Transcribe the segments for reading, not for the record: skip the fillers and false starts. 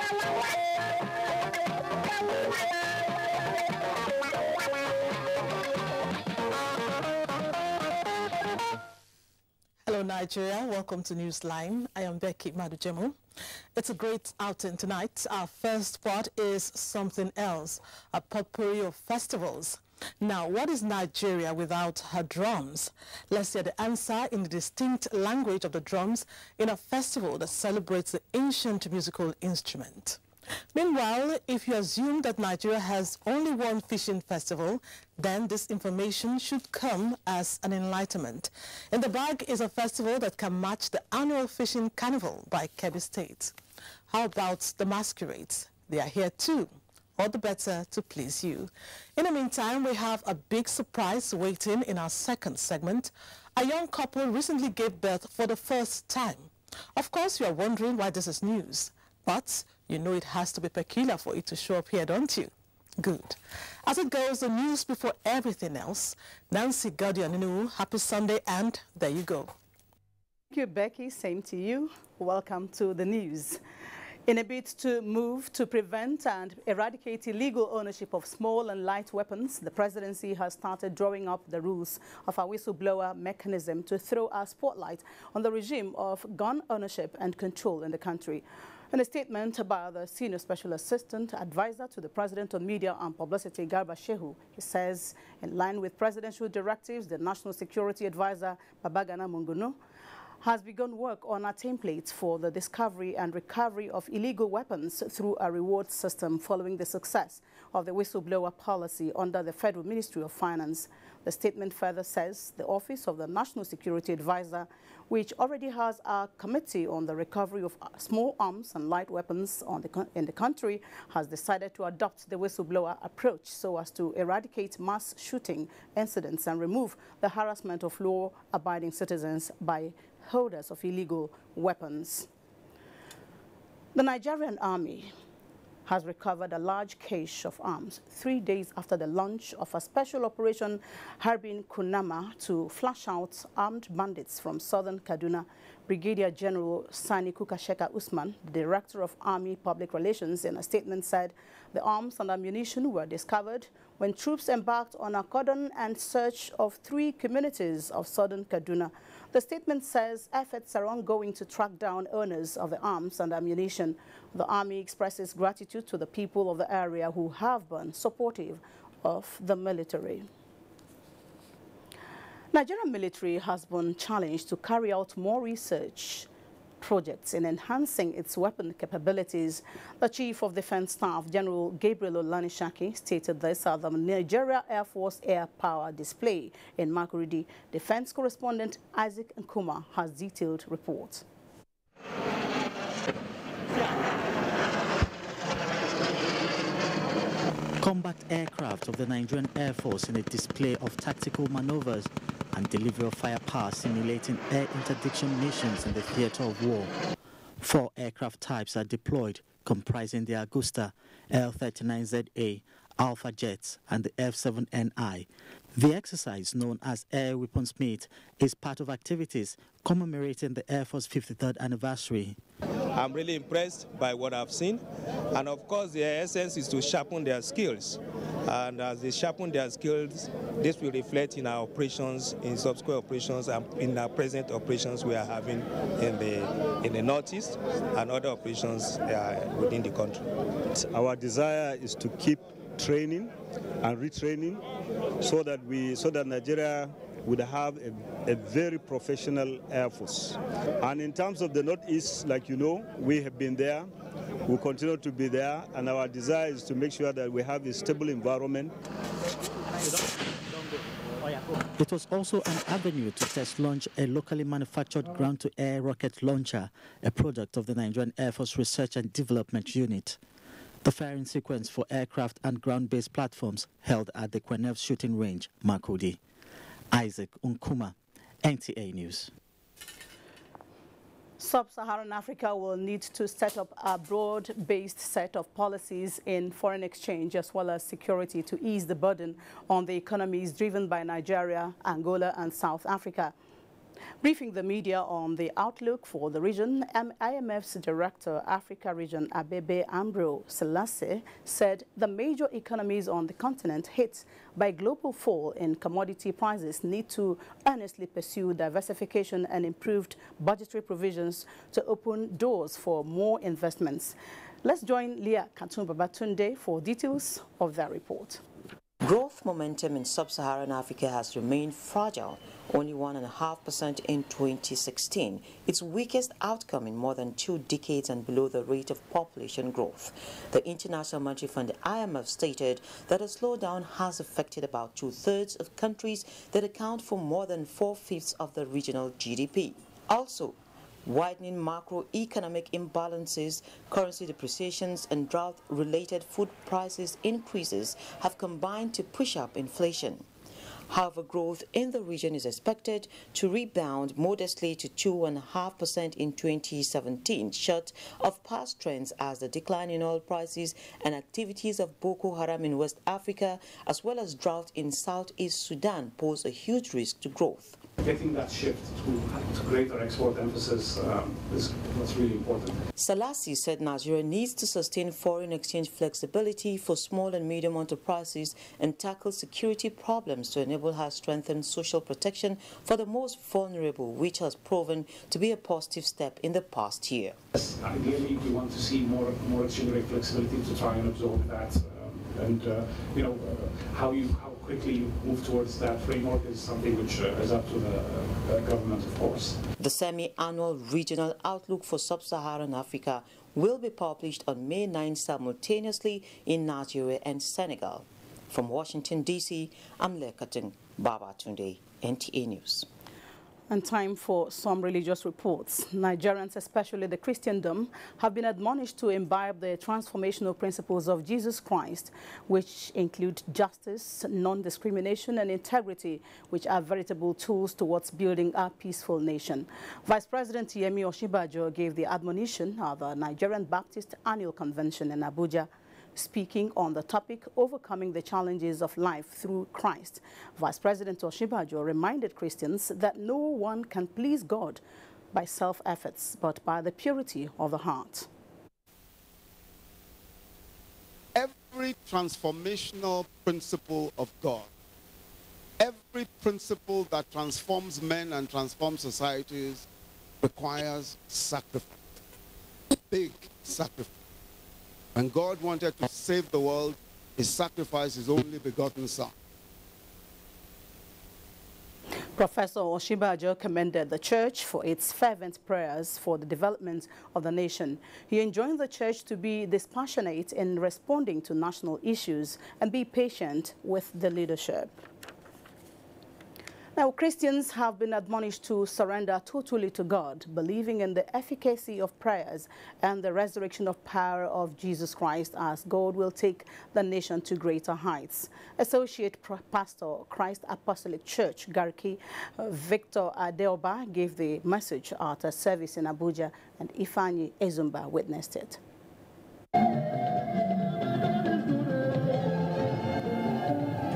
Hello Nigeria, welcome to Newsline. I am Becky Madujemu. It's a great outing tonight. Our first part is something else, a potpourri of festivals. Now, what is Nigeria without her drums? Let's hear the answer in the distinct language of the drums in a festival that celebrates the ancient musical instrument. Meanwhile, if you assume that Nigeria has only one fishing festival, then this information should come as an enlightenment. In the bag is a festival that can match the annual fishing carnival by Kebbi State. How about the masquerades? They are here too, all the better to please you. In the meantime, we have a big surprise waiting in our second segment. A young couple recently gave birth for the first time. Of course, you are wondering why this is news, but you know it has to be peculiar for it to show up here, don't you? Good. As it goes, the news before everything else. Nancy Gaudianinu, happy Sunday, and there you go. Thank you, Becky. Same to you. Welcome to the news. In a bid to move to prevent and eradicate illegal ownership of small and light weapons, the presidency has started drawing up the rules of a whistleblower mechanism to throw a spotlight on the regime of gun ownership and control in the country. In a statement by the Senior Special Assistant Advisor to the President on Media and Publicity, Garba Shehu, he says, in line with presidential directives, the National Security Advisor, Babagana Munguno, has begun work on a template for the discovery and recovery of illegal weapons through a reward system following the success of the whistleblower policy under the Federal Ministry of Finance. The statement further says the Office of the National Security Advisor, which already has a committee on the recovery of small arms and light weapons in the country, has decided to adopt the whistleblower approach so as to eradicate mass shooting incidents and remove the harassment of law-abiding citizens by holders of illegal weapons. The Nigerian Army has recovered a large cache of arms 3 days after the launch of a special operation Harbin Kunama to flush out armed bandits from southern Kaduna. Brigadier General Sani Kukasheka Usman, the Director of Army Public Relations, in a statement said the arms and ammunition were discovered when troops embarked on a cordon and search of 3 communities of southern Kaduna. The statement says efforts are ongoing to track down owners of the arms and ammunition. The Army expresses gratitude to the people of the area who have been supportive of the military. Nigerian military has been challenged to carry out more research projects in enhancing its weapon capabilities. The Chief of Defense Staff, General Gabriel Olanishaki, stated this at the Nigeria Air Force Air Power Display in Makurdi. Defense correspondent Isaac Nkuma has detailed reports. Combat aircraft of the Nigerian Air Force in a display of tactical maneuvers and delivery of firepower simulating air interdiction missions in the theater of war. 4 aircraft types are deployed, comprising the Augusta, L-39ZA, Alpha jets, and the F-7NI. The exercise, known as Air Weapons Meet, is part of activities commemorating the Air Force 53rd anniversary. I'm really impressed by what I've seen, and of course the essence is to sharpen their skills, and as they sharpen their skills, this will reflect in our operations, in subsequent operations, and in our present operations we are having in the Northeast and other operations within the country. Our desire is to keep training and retraining so that Nigeria would have a very professional Air Force. And in terms of the Northeast, like you know, we have been there, we continue to be there, and our desire is to make sure that we have a stable environment. It was also an avenue to test launch a locally manufactured ground-to-air rocket launcher, a product of the Nigerian Air Force Research and Development Unit. The firing sequence for aircraft and ground-based platforms held at the Kwenev shooting range, Makurdi. Isaac Nkuma, NTA News. Sub-Saharan Africa will need to set up a broad-based set of policies in foreign exchange as well as security to ease the burden on the economies driven by Nigeria, Angola and South Africa. Briefing the media on the outlook for the region, IMF's Director, Africa Region, Abebe Ambro Selassie, said the major economies on the continent hit by global fall in commodity prices need to earnestly pursue diversification and improved budgetary provisions to open doors for more investments. Let's join Leah Katumba-Batunde for details of that report. Growth momentum in sub-Saharan Africa has remained fragile, only 1.5% in 2016, its weakest outcome in more than 2 decades and below the rate of population growth. The International Monetary Fund, IMF, stated that a slowdown has affected about 2/3 of countries that account for more than 4/5 of the regional GDP. Also, widening macroeconomic imbalances, currency depreciations, and drought-related food prices increases have combined to push up inflation. However, growth in the region is expected to rebound modestly to 2.5% in 2017, short of past trends as the decline in oil prices and activities of Boko Haram in West Africa, as well as drought in Southeast Sudan, pose a huge risk to growth. Getting that shift to greater export emphasis is what's really important. Selassie said Nigeria needs to sustain foreign exchange flexibility for small and medium enterprises and tackle security problems to enable her strengthen social protection for the most vulnerable, which has proven to be a positive step in the past year. Yes, ideally, we want to see more exchange rate flexibility to try and absorb that, how quickly you move towards that framework is something which is up to the government, of course. The semi-annual regional outlook for sub-Saharan Africa will be published on May 9 simultaneously in Nigeria and Senegal. From Washington, D.C., I'm Lekatun Babatunde, NTA News. And time for some religious reports. Nigerians, especially the Christendom, have been admonished to imbibe the transformational principles of Jesus Christ, which include justice, non-discrimination, and integrity, which are veritable tools towards building a peaceful nation. Vice President Yemi Osinbajo gave the admonition at the Nigerian Baptist Annual Convention in Abuja. Speaking on the topic, overcoming the challenges of life through Christ, Vice President Osinbajo reminded Christians that no one can please God by self-efforts, but by the purity of the heart. Every transformational principle of God, every principle that transforms men and transforms societies requires sacrifice, big sacrifice. When God wanted to save the world, he sacrificed his only begotten Son. Professor Osinbajo commended the church for its fervent prayers for the development of the nation. He enjoined the church to be dispassionate in responding to national issues and be patient with the leadership. Now, Christians have been admonished to surrender totally to God, believing in the efficacy of prayers and the resurrection of power of Jesus Christ, as God will take the nation to greater heights. Associate Pastor, Christ Apostolic Church, Garki, Victor Adeoba, gave the message at a service in Abuja, and Ifeanyi Ezumba witnessed it.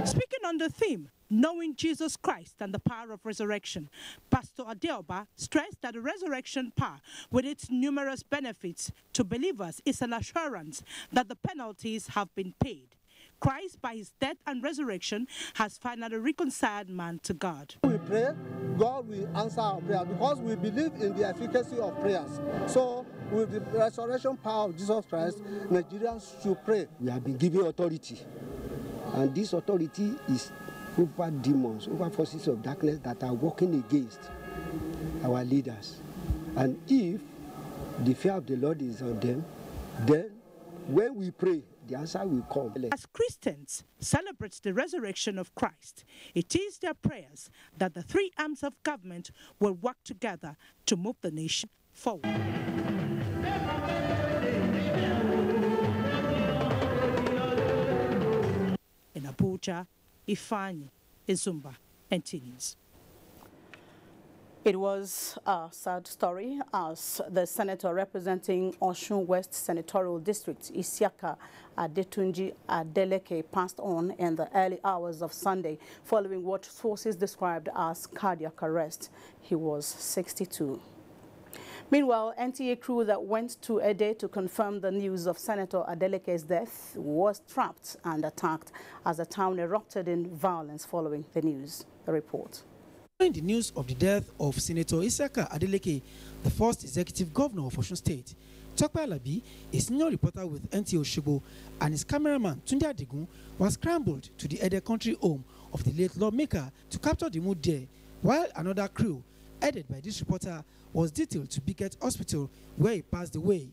Speaking on the theme, knowing Jesus Christ and the power of resurrection, Pastor Adeoba stressed that the resurrection power, with its numerous benefits to believers, is an assurance that the penalties have been paid. Christ, by his death and resurrection, has finally reconciled man to God. We pray, God will answer our prayer because we believe in the efficacy of prayers. So, with the resurrection power of Jesus Christ, Nigerians should pray. We have been given authority, and this authority is over demons, over forces of darkness that are working against our leaders. And if the fear of the Lord is on them, then when we pray, the answer will come. As Christians celebrate the resurrection of Christ, it is their prayers that the three arms of government will work together to move the nation forward. In Abuja, Ifeanyi Ezumba, NTA News. It was a sad story as the senator representing Osun West Senatorial District, Isiaka Adetunji Adeleke, passed on in the early hours of Sunday following what sources described as cardiac arrest. He was 62. Meanwhile, NTA crew that went to Ede to confirm the news of Senator Adeleke's death was trapped and attacked as the town erupted in violence following the news. The report. Following the news of the death of Senator Isiaka Adeleke, the first executive governor of Osun State, Tope Alabi, a senior reporter with NTA Osogbo, and his cameraman Tunde Adigun were scrambled to the Ede country home of the late lawmaker to capture the mood there, while another crew, headed by this reporter, was detailed to Biket Hospital where he passed away.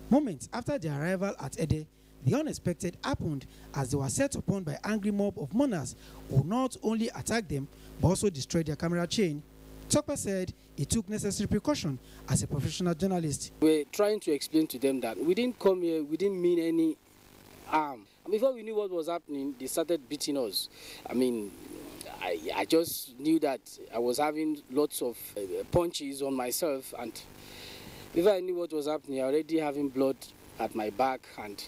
Moments after their arrival at Ede, the unexpected happened as they were set upon by angry mob of mourners who not only attacked them but also destroyed their camera chain. Tope said he took necessary precaution as a professional journalist. We're trying to explain to them that we didn't come here, we didn't mean any harm. And before we knew what was happening, they started beating us. I mean, I just knew that I was having lots of punches on myself, and before I knew what was happening, I already having blood at my back, and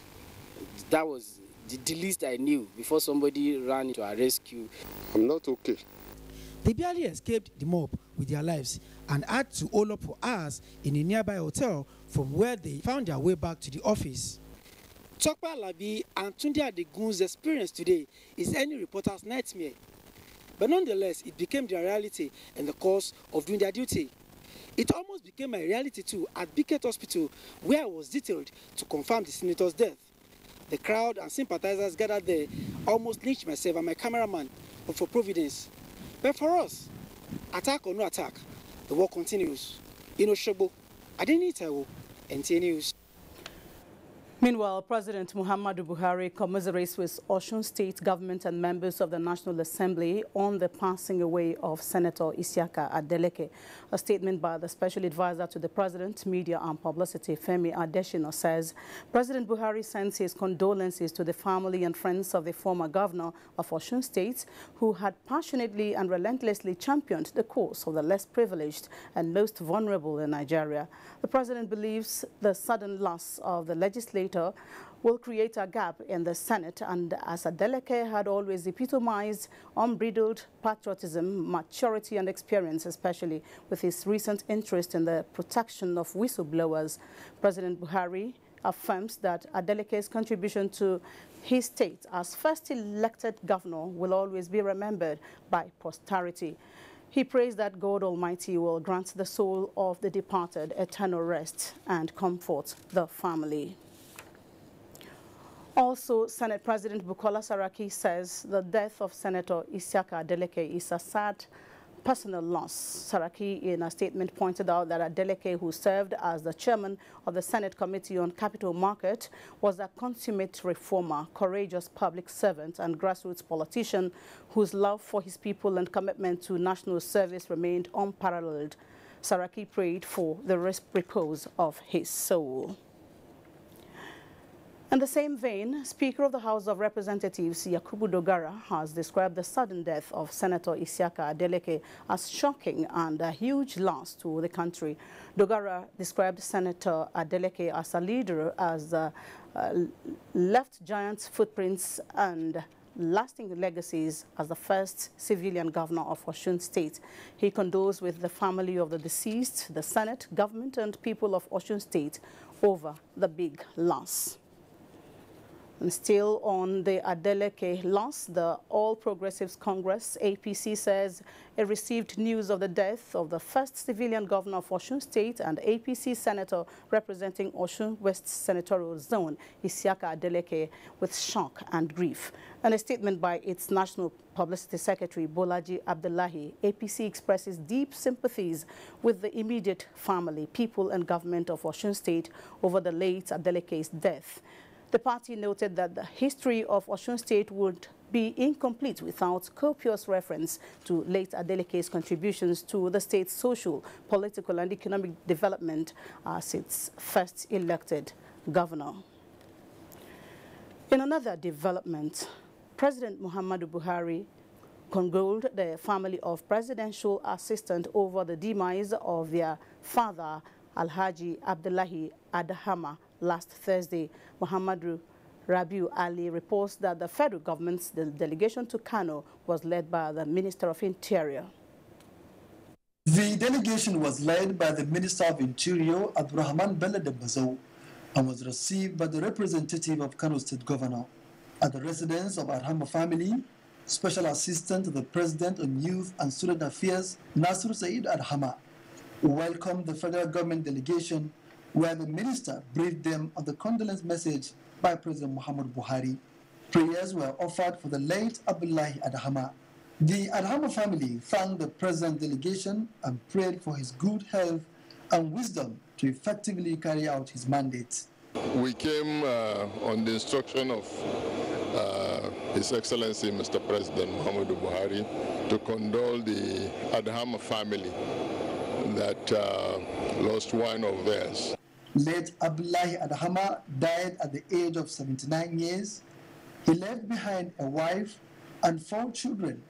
that was the least I knew before somebody ran to our rescue. I'm not okay. They barely escaped the mob with their lives and had to hole up for hours in a nearby hotel from where they found their way back to the office. Tope Alabi and Tunde Adigun's experience today is any reporter's nightmare. But nonetheless, it became their reality in the course of doing their duty. It almost became my reality too at Biket Hospital, where I was detailed to confirm the senator's death. The crowd and sympathizers gathered there almost lynched myself and my cameraman, but for providence. But for us, attack or no attack, the war continues. In Osogbo, Adenitawo, NTA News. Meanwhile, President Muhammadu Buhari commiserates with Osun State government and members of the National Assembly on the passing away of Senator Isiaka Adeleke. A statement by the Special Advisor to the President, Media and Publicity, Femi Adesina, says President Buhari sends his condolences to the family and friends of the former governor of Osun State, who had passionately and relentlessly championed the cause of the less privileged and most vulnerable in Nigeria. The President believes the sudden loss of the legislator will create a gap in the Senate, and as Adeleke had always epitomized unbridled patriotism, maturity and experience, especially with his recent interest in the protection of whistleblowers, President Buhari affirms that Adeleke's contribution to his state as first elected governor will always be remembered by posterity. He prays that God Almighty will grant the soul of the departed eternal rest and comfort the family. Also, Senate President Bukola Saraki says the death of Senator Isiaka Adeleke is a sad personal loss. Saraki, in a statement, pointed out that Adeleke, who served as the chairman of the Senate Committee on Capital Market, was a consummate reformer, courageous public servant and grassroots politician whose love for his people and commitment to national service remained unparalleled. Saraki prayed for the repose of his soul. In the same vein, Speaker of the House of Representatives Yakubu Dogara has described the sudden death of Senator Isiaka Adeleke as shocking and a huge loss to the country. Dogara described Senator Adeleke as a leader, as left giant footprints and lasting legacies as the first civilian governor of Osun State. He condoles with the family of the deceased, the Senate, government and people of Osun State over the big loss. And still on the Adeleke loss, the All Progressives Congress, APC, says it received news of the death of the first civilian governor of Osun State and APC senator representing Osun West Senatorial Zone, Isiaka Adeleke, with shock and grief. In a statement by its National Publicity Secretary, Bolaji Abdullahi, APC expresses deep sympathies with the immediate family, people and government of Osun State over the late Adeleke's death. The party noted that the history of Osun State would be incomplete without copious reference to late Adeleke's contributions to the state's social, political and economic development as its first elected governor. In another development, President Muhammadu Buhari condoled the family of presidential assistant over the demise of their father, Alhaji Abdullahi Adahama, last Thursday. Muhammadu Rabiu Ali reports that the federal government's delegation to Kano was led by the Minister of Interior. The delegation was led by the Minister of Interior, Abdurrahman Bello Debbazo, and was received by the representative of Kano State Governor. At the residence of Adhama family, Special Assistant to the President on Youth and Student Affairs, Nasir Said Adhama, welcomed the federal government delegation, where the minister briefed them on the condolence message by President Muhammad Buhari. Prayers were offered for the late Abdullahi Adhama. The Adhama family thanked the president delegation and prayed for his good health and wisdom to effectively carry out his mandate. We came on the instruction of His Excellency Mr. President Muhammadu Buhari to condole the Adhama family that lost one of theirs. Late Abdullahi Adhama died at the age of 79 years. He left behind a wife and 4 children,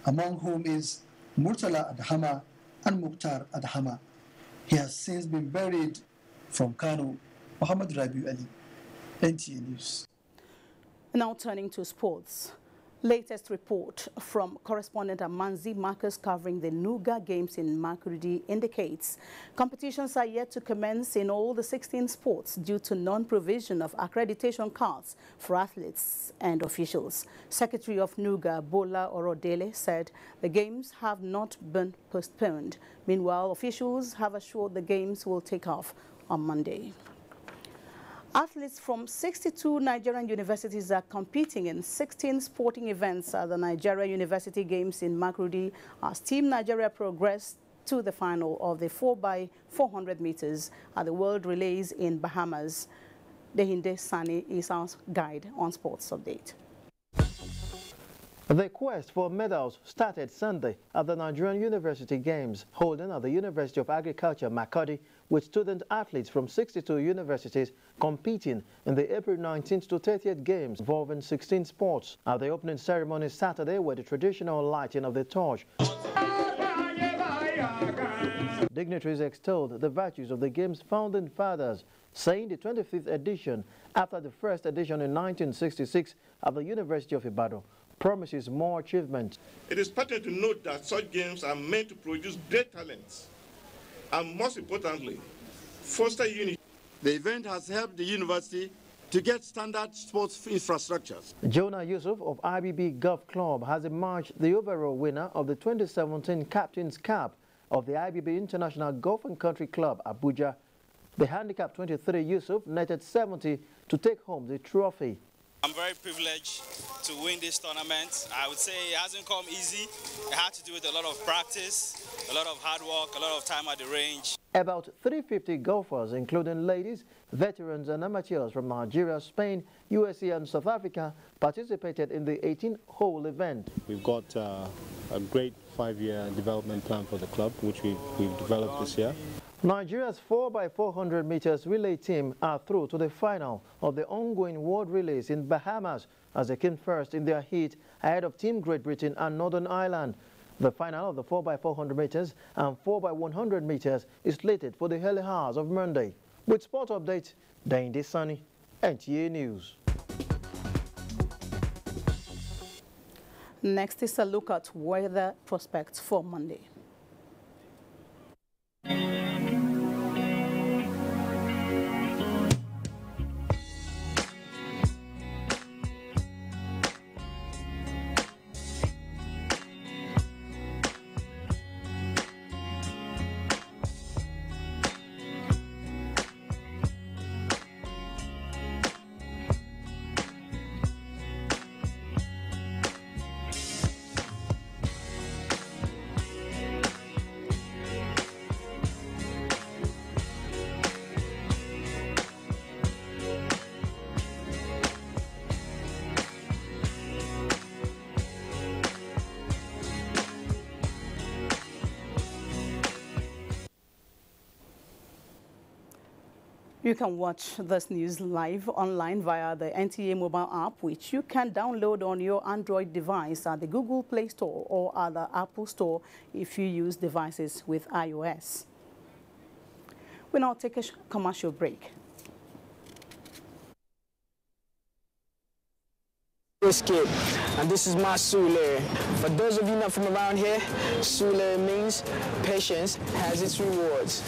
among whom is Murtala Adhama and Mukhtar Adhama. He has since been buried. From Kano, Muhammad Rabiu Ali, NTA News. Now turning to sports. Latest report from correspondent Amanzi Marcus covering the Nuga Games in Makurdi indicates competitions are yet to commence in all the 16 sports due to non-provision of accreditation cards for athletes and officials. Secretary of Nuga, Bola Orodele, said the games have not been postponed. Meanwhile, officials have assured the games will take off on Monday. Athletes from 62 Nigerian universities are competing in 16 sporting events at the Nigeria University Games in Makurdi as Team Nigeria progressed to the final of the 4x400 meters at the World Relays in Bahamas. Dehinde Sani is our guide on Sports Update. The quest for medals started Sunday at the Nigerian University Games, holding at the University of Agriculture, Makurdi, with student athletes from 62 universities competing in the April 19th to 30th Games involving 16 sports. At the opening ceremony Saturday were the traditional lighting of the torch. Dignitaries extolled the virtues of the Games' founding fathers, saying the 25th edition, after the first edition in 1966 at the University of Ibadan, promises more achievement. It is pertinent to note that such games are meant to produce great talents and, most importantly, foster unity. The event has helped the university to get standard sports infrastructures. Jonah Yusuf of IBB Golf Club has emerged the overall winner of the 2017 Captain's Cup of the IBB International Golf and Country Club, Abuja. The handicap 23 Yusuf netted 70 to take home the trophy. I'm very privileged to win this tournament. I would say it hasn't come easy. It had to do with a lot of practice, a lot of hard work, a lot of time at the range. About 350 golfers, including ladies, veterans and amateurs from Nigeria, Spain, USA and South Africa, participated in the 18-hole event. We've got a great 5-year development plan for the club, which we've developed this year. Nigeria's 4x400 meters relay team are through to the final of the ongoing World Relays in Bahamas as they came first in their heat ahead of Team Great Britain and Northern Ireland. The final of the 4x400 meters and 4x100 meters is slated for the early hours of Monday. With Sport Update, Dehinde Sani, NTA News. Next is a look at weather prospects for Monday. You can watch this news live online via the NTA mobile app, which you can download on your Android device at the Google Play Store or at the Apple Store if you use devices with iOS. We now take a commercial break. Skip, and this is my Sule. For those of you not from around here, Sule means patience has its rewards.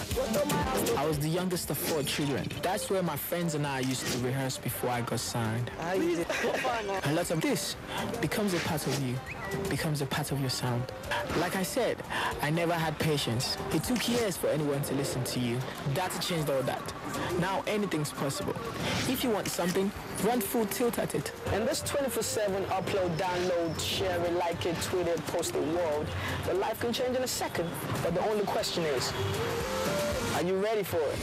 I was the youngest of 4 children. That's where my friends and I used to rehearse before I got signed. A lot of this becomes a part of you, becomes a part of your sound. Like I said, I never had patience. It took years for anyone to listen to you. Data changed all that. Now anything's possible. If you want something, run full tilt at it. In this 24/7 upload, download, share it, like it, tweet it, post it world, your life can change in a second. But the only question is, are you ready for it?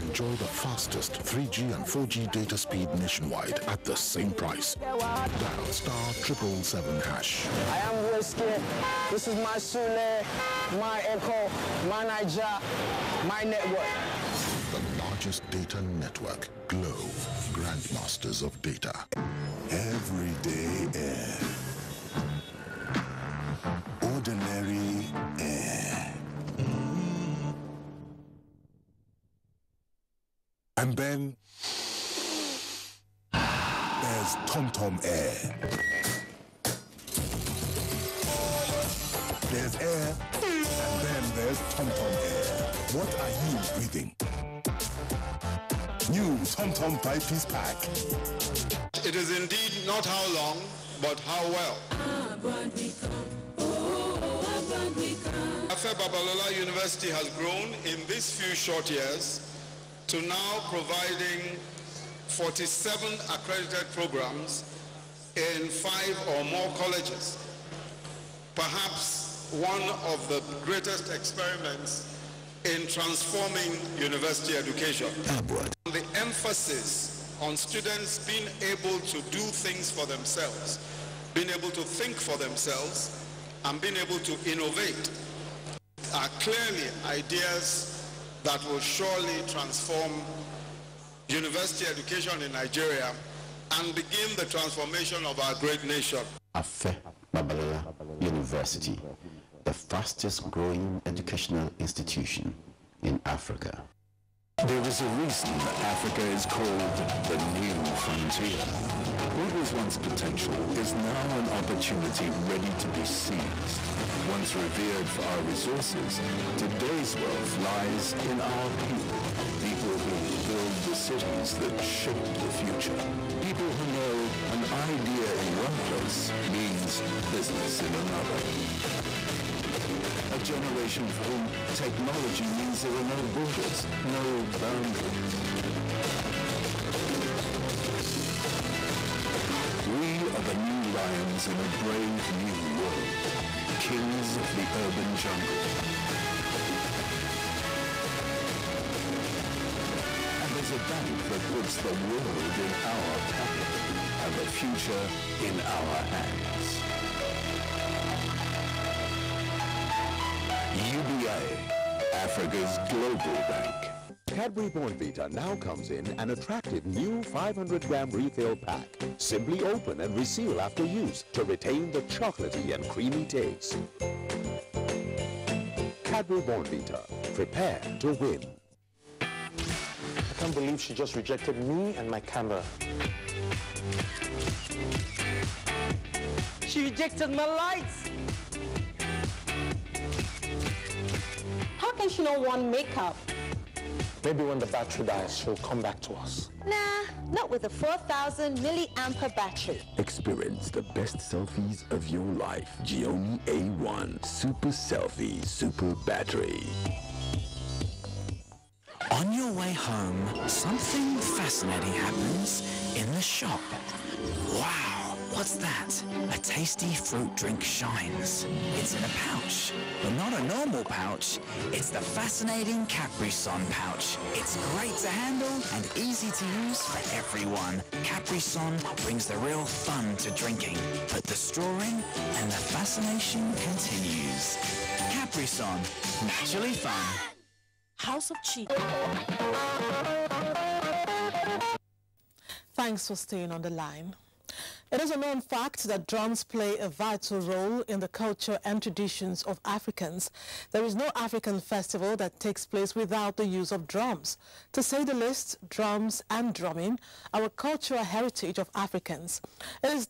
Enjoy the fastest 3G and 4G data speed nationwide at the same price. Dial *777#. I am Whiskey. This is my Sule, my Echo, my Niger, my network. The largest data network. Glow, grandmasters of data. Everyday air. Ordinary air. And then there's TomTom Air. There's air, and then there's TomTom Air. What are you breathing? New TomTom 5-piece pack. It is indeed not how long, but how well. Afe Babalola University has grown in these few short years to now providing 47 accredited programs in 5 or more colleges. Perhaps one of the greatest experiments in transforming university education. The emphasis on students being able to do things for themselves, being able to think for themselves, and being able to innovate are clearly ideas that will surely transform university education in Nigeria and begin the transformation of our great nation. Afe Babalola University, the fastest growing educational institution in Africa. There is a reason Africa is called the new frontier. What was once potential is now an opportunity ready to be seized. Once revered for our resources, today's wealth lies in our people. People who build the cities that shape the future. People who know an idea in one place means business in another. A generation for whom technology means there are no borders, no boundaries. We are the new lions in a brave new world, kings of the urban jungle. And there's a bank that puts the world in our pocket and the future in our hands. UBA, Africa's global bank. Cadbury Bournvita now comes in an attractive new 500-gram refill pack. Simply open and reseal after use to retain the chocolatey and creamy taste. Cadbury Bournvita, prepare to win. I can't believe she just rejected me and my camera. She rejected my lights. How can she not want makeup? Maybe when the battery dies, she'll come back to us. Nah, not with a 4,000 milliampere battery. Experience the best selfies of your life. Xiaomi A1 Super Selfie Super Battery. On your way home, something fascinating happens in the shop. Wow, what's that? A tasty fruit drink shines. It's in a pouch, but not a normal pouch. It's the fascinating Capri-Sun pouch. It's great to handle and easy to use for everyone. Capri-Sun brings the real fun to drinking. Put the straw in and the fascination continues. Capri-Sun, naturally fun. House of Cheek. Thanks for staying on the line. It is a known fact that drums play a vital role in the culture and traditions of Africans. There is no African festival that takes place without the use of drums. To say the least, drums and drumming are a cultural heritage of Africans. It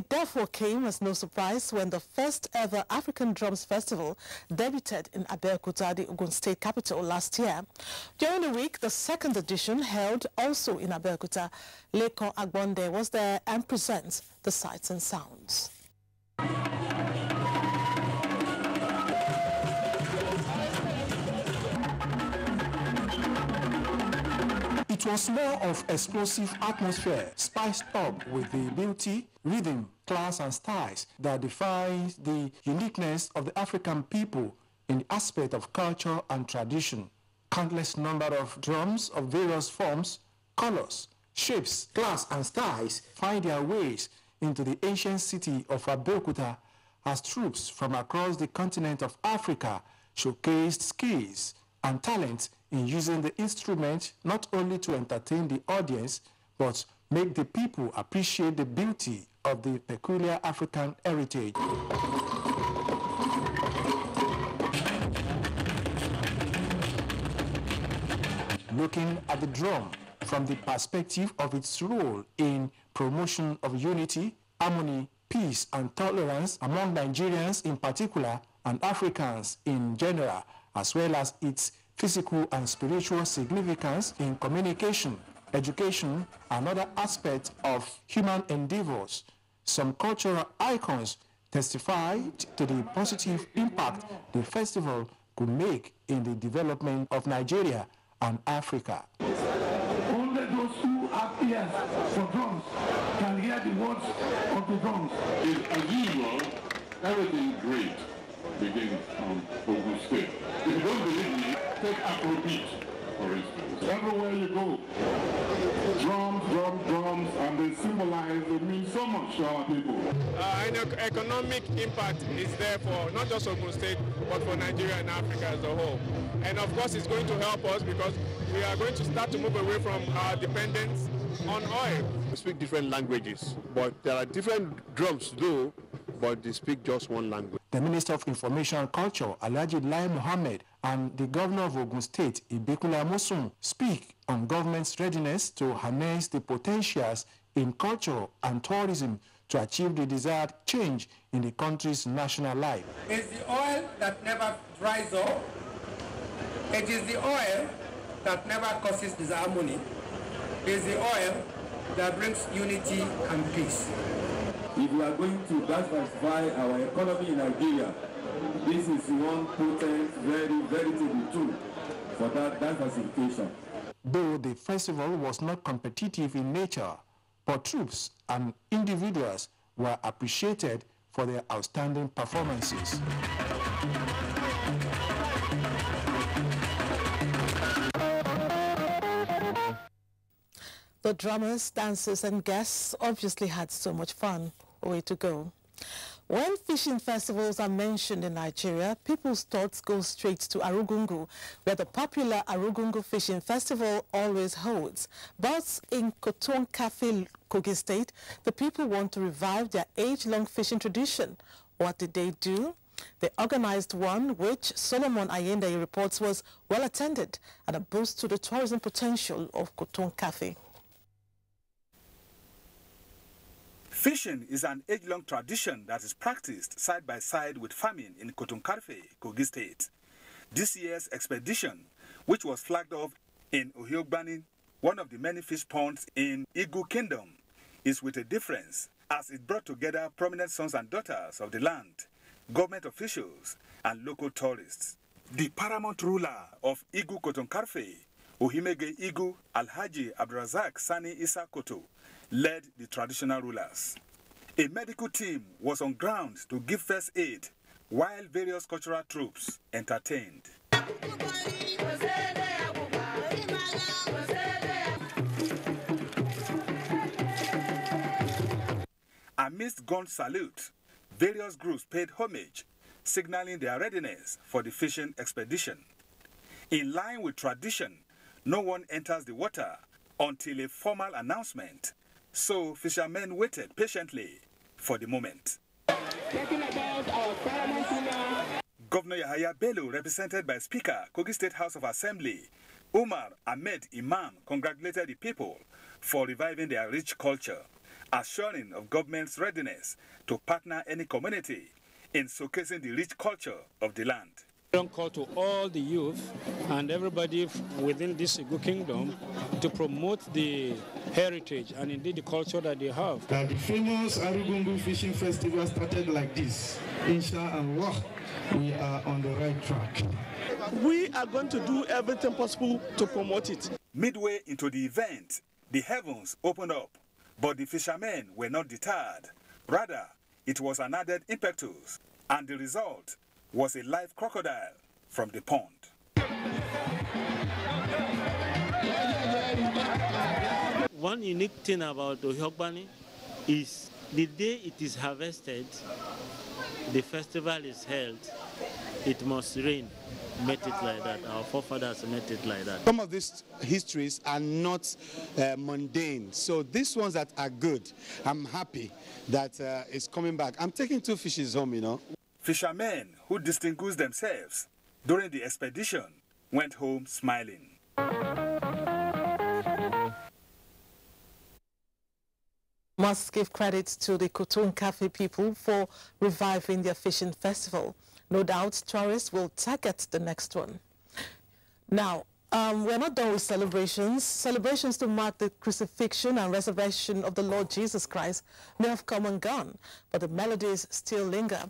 therefore came as no surprise when the first ever African Drums Festival debuted in Abeokuta, the Ogun State capital, last year. During the week, the second edition, held also in Abeokuta, Lekon Agbonde was there and presents the sights and sounds. It was more of explosive atmosphere, spiced up with the beauty, rhythm, class and styles that defines the uniqueness of the African people in the aspect of culture and tradition. Countless number of drums of various forms, colors, shapes, class and styles find their ways into the ancient city of Abeokuta as troops from across the continent of Africa showcased skills and talent in using the instrument not only to entertain the audience but make the people appreciate the beauty of the peculiar African heritage. Looking at the drum from the perspective of its role in promotion of unity, harmony, peace and tolerance among Nigerians in particular and Africans in general, as well as its physical and spiritual significance in communication, education, and other aspects of human endeavors. Some cultural icons testified to the positive impact the festival could make in the development of Nigeria and Africa. Only those who have ears for drums can hear the words of the drums. As usual, everything great begins from Ogun State. If you don't believe me, take Afrobeat, for instance. Everywhere you go, drums, and they symbolize, they mean so much to our people. An economic impact is there for not just Ogun State, but for Nigeria and Africa as a whole. And of course, it's going to help us because we are going to start to move away from our dependence on oil. We speak different languages, but there are different drums though, but they speak just one language. The Minister of Information and Culture, Alhaji Lai Mohammed, and the Governor of Ogun State, Ibekula Mosun, speak on government's readiness to harness the potentials in culture and tourism to achieve the desired change in the country's national life. It's the oil that never dries up. It is the oil that never causes disharmony. It is the oil that brings unity and peace. If we are going to diversify our economy in Nigeria, this is one potent, very veritable tool for that diversification. Though the festival was not competitive in nature, but troops and individuals were appreciated for their outstanding performances. The drummers, dancers and guests obviously had so much fun. Way to go. When fishing festivals are mentioned in Nigeria, people's thoughts go straight to Arugungu, where the popular Arugungu Fishing Festival always holds. But in Koton Cafe, Kogi State, the people want to revive their age-long fishing tradition. What did they do? They organized one which Solomon Ayende reports was well attended and a boost to the tourism potential of Koton Cafe. Fishing is an age-long tradition that is practiced side by side with farming in Kotonkarfe, Kogi State. This year's expedition, which was flagged off in Ohiogbani, one of the many fish ponds in Igu Kingdom, is with a difference, as it brought together prominent sons and daughters of the land, government officials, and local tourists. The paramount ruler of Igu Kotonkarfe, Ohimege Igu Alhaji Abdurazak Sani Isa Koto, led the traditional rulers. A medical team was on ground to give first aid, while various cultural troops entertained. Amidst gun salute, various groups paid homage, signaling their readiness for the fishing expedition. In line with tradition, no one enters the water until a formal announcement So fishermen waited patiently for the moment. Governor Yahaya Bello, represented by Speaker, Kogi State House of Assembly, Umar Ahmed Imam, congratulated the people for reviving their rich culture, assuring of government's readiness to partner any community in showcasing the rich culture of the land. I call to all the youth and everybody within this Igu kingdom to promote the heritage and indeed the culture that they have. That the famous Arugungu Fishing Festival started like this. Inshallah, we are on the right track. We are going to do everything possible to promote it. Midway into the event, the heavens opened up, but the fishermen were not deterred. Rather, it was an added impetus, and the result was a live crocodile from the pond. One unique thing about Ohiokbani is the day it is harvested, the festival is held, it must rain. Made it like that. Our forefathers made it like that. Some of these histories are not mundane. So these ones that are good, I'm happy that it's coming back. I'm taking 2 fishes home, you know. Fishermen who distinguished themselves during the expedition went home smiling. Must give credit to the Kotun Cafe people for reviving their fishing festival. No doubt tourists will target the next one. Now, we're not done with celebrations. Celebrations to mark the crucifixion and resurrection of the Lord Jesus Christ may have come and gone, but the melodies still linger.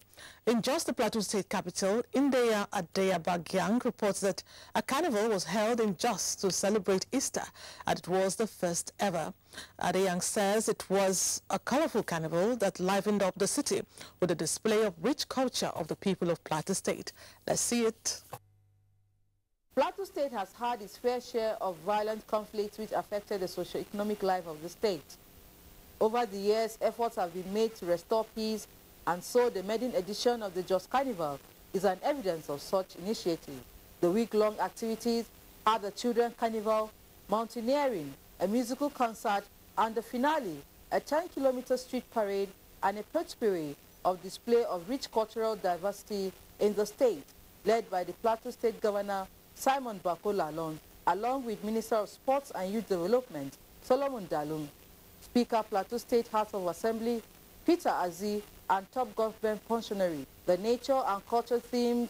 In just the Plateau State capital, Indeya Adeya Bagyang reports that a carnival was held in Jos to celebrate Easter, and it was the first ever. Adeyang says it was a colorful carnival that livened up the city with a display of rich culture of the people of Plateau State. Let's see it. Plateau State has had its fair share of violent conflicts which affected the socio-economic life of the state. Over the years, efforts have been made to restore peace, and so the maiden edition of the Jos Carnival is an evidence of such initiative. The week-long activities are the Children Carnival, mountaineering, a musical concert, and the finale, a 10-kilometer street parade and a potpourri of display of rich cultural diversity in the state, led by the Plateau State Governor Simon Bako Lalong, along with Minister of Sports and Youth Development, Solomon Dalung, Speaker Plateau State House of Assembly, Peter Azi, and top government functionary. The nature and culture-themed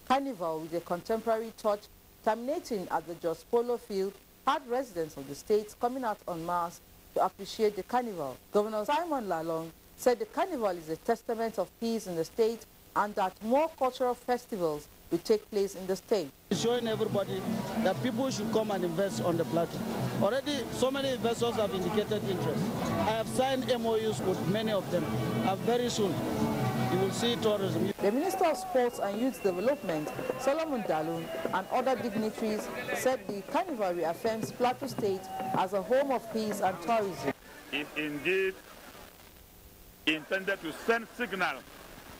carnival with a contemporary touch terminating at the Jos Polo Field had residents of the state coming out en masse to appreciate the carnival. Governor Simon Lalong said the carnival is a testament of peace in the state and that more cultural festivals will take place in the state. Showing everybody that people should come and invest on the plateau. Already, so many investors have indicated interest. I have signed MOUs with many of them, and very soon you will see tourism. The Minister of Sports and Youth Development, Solomon Dalung, and other dignitaries said the carnival reaffirms Plateau State as a home of peace and tourism. It indeed intended to send signal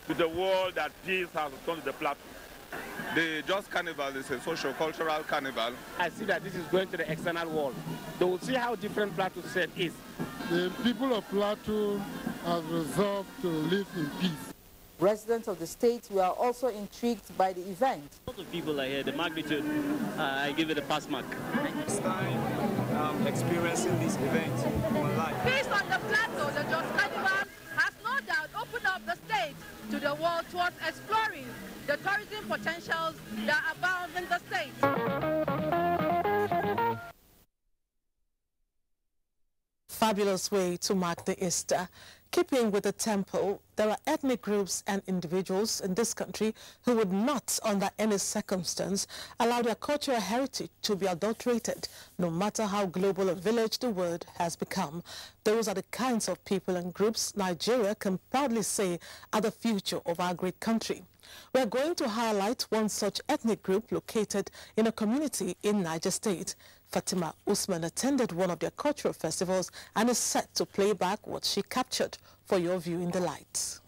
to the world that peace has returned to the plateau. The Jos Carnival is a socio-cultural carnival. I see that this is going to the external world. They will see how different Plateau State is. The people of Plateau have resolved to live in peace. Residents of the state were also intrigued by the event. A lot of people are here. The magnitude, I give it a pass mark. First time experiencing this event in life. Peace on the plateau, the Jos Carnival has no doubt opened up the state to the world towards exploring the tourism potentials that abound in the state. Fabulous way to mark the Easter. Keeping with the temple, there are ethnic groups and individuals in this country who would not, under any circumstance, allow their cultural heritage to be adulterated, no matter how global a village the word has become. Those are the kinds of people and groups Nigeria can proudly say are the future of our great country. We are going to highlight one such ethnic group located in a community in Niger State. Fatima Usman attended one of their cultural festivals and is set to play back what she captured for your viewing delight.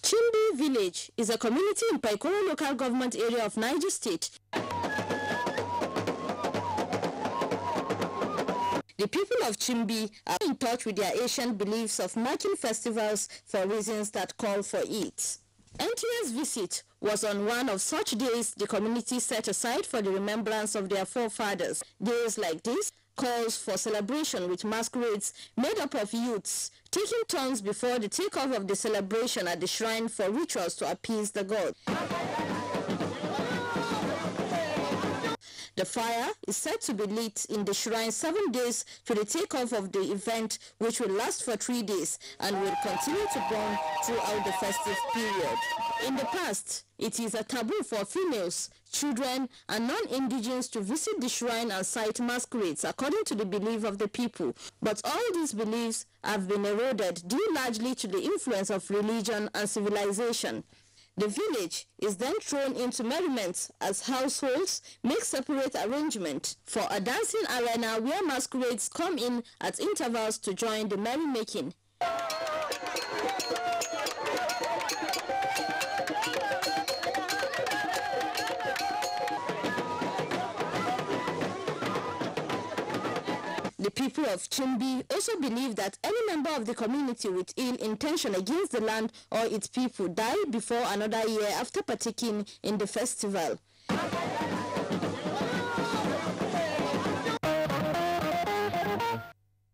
Chimbi Village is a community in Paikoro local government area of Niger State. The people of Chimbi are in touch with their ancient beliefs of marking festivals for reasons that call for it. NTA's visit was on one of such days the community set aside for the remembrance of their forefathers. Days like this calls for celebration with masquerades made up of youths, taking turns before the takeoff of the celebration at the shrine for rituals to appease the gods. The fire is said to be lit in the shrine 7 days to the takeoff of the event, which will last for 3 days and will continue to burn throughout the festive period. In the past, it is a taboo for females, children, and non-indigenous to visit the shrine and sight masquerades according to the belief of the people. But all these beliefs have been eroded due largely to the influence of religion and civilization. The village is then thrown into merriment as households make separate arrangements for a dancing arena where masquerades come in at intervals to join the merrymaking. The people of Chimbi also believe that any member of the community with ill intention against the land or its people die before another year after partaking in the festival.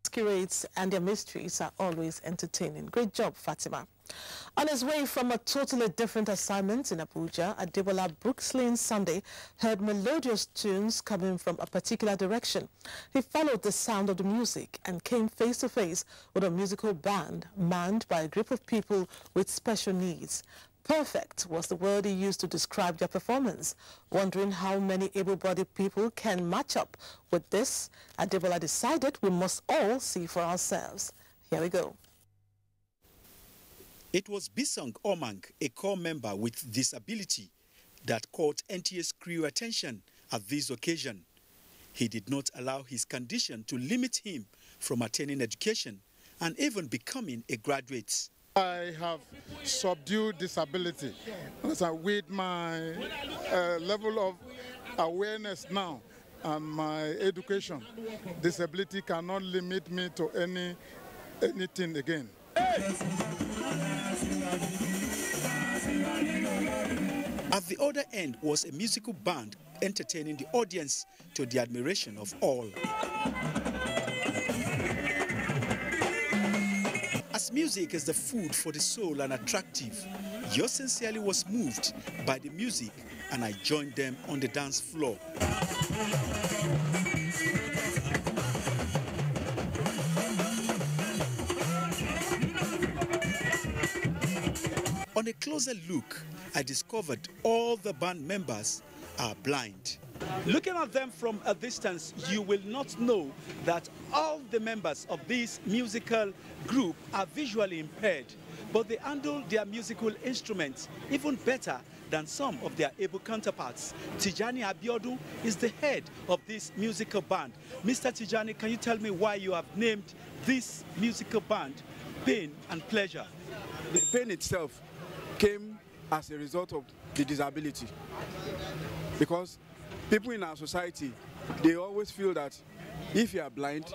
Masquerades and their mysteries are always entertaining. Great job, Fatima. On his way from a totally different assignment in Abuja, Adebola Brooks Lane Sunday heard melodious tunes coming from a particular direction. He followed the sound of the music and came face to face with a musical band manned by a group of people with special needs. Perfect was the word he used to describe their performance. Wondering how many able-bodied people can match up with this, Adebola decided we must all see for ourselves. Here we go. It was Bisong Omang, a core member with disability, that caught NTA's crew attention at this occasion. He did not allow his condition to limit him from attaining education and even becoming a graduate. I have subdued disability. So with my level of awareness now and my education, disability cannot limit me to anything again. At the other end was a musical band entertaining the audience to the admiration of all. As music is the food for the soul and attractive, Yours Sincerely was moved by the music and I joined them on the dance floor. On a closer look, I discovered all the band members are blind. Looking at them from a distance, you will not know that all the members of this musical group are visually impaired, but they handle their musical instruments even better than some of their able counterparts. Tijani Abiodun is the head of this musical band. Mr. Tijani, can you tell me why you have named this musical band Pain and Pleasure? The pain itself came as a result of the disability, because people in our society, they always feel that if you are blind,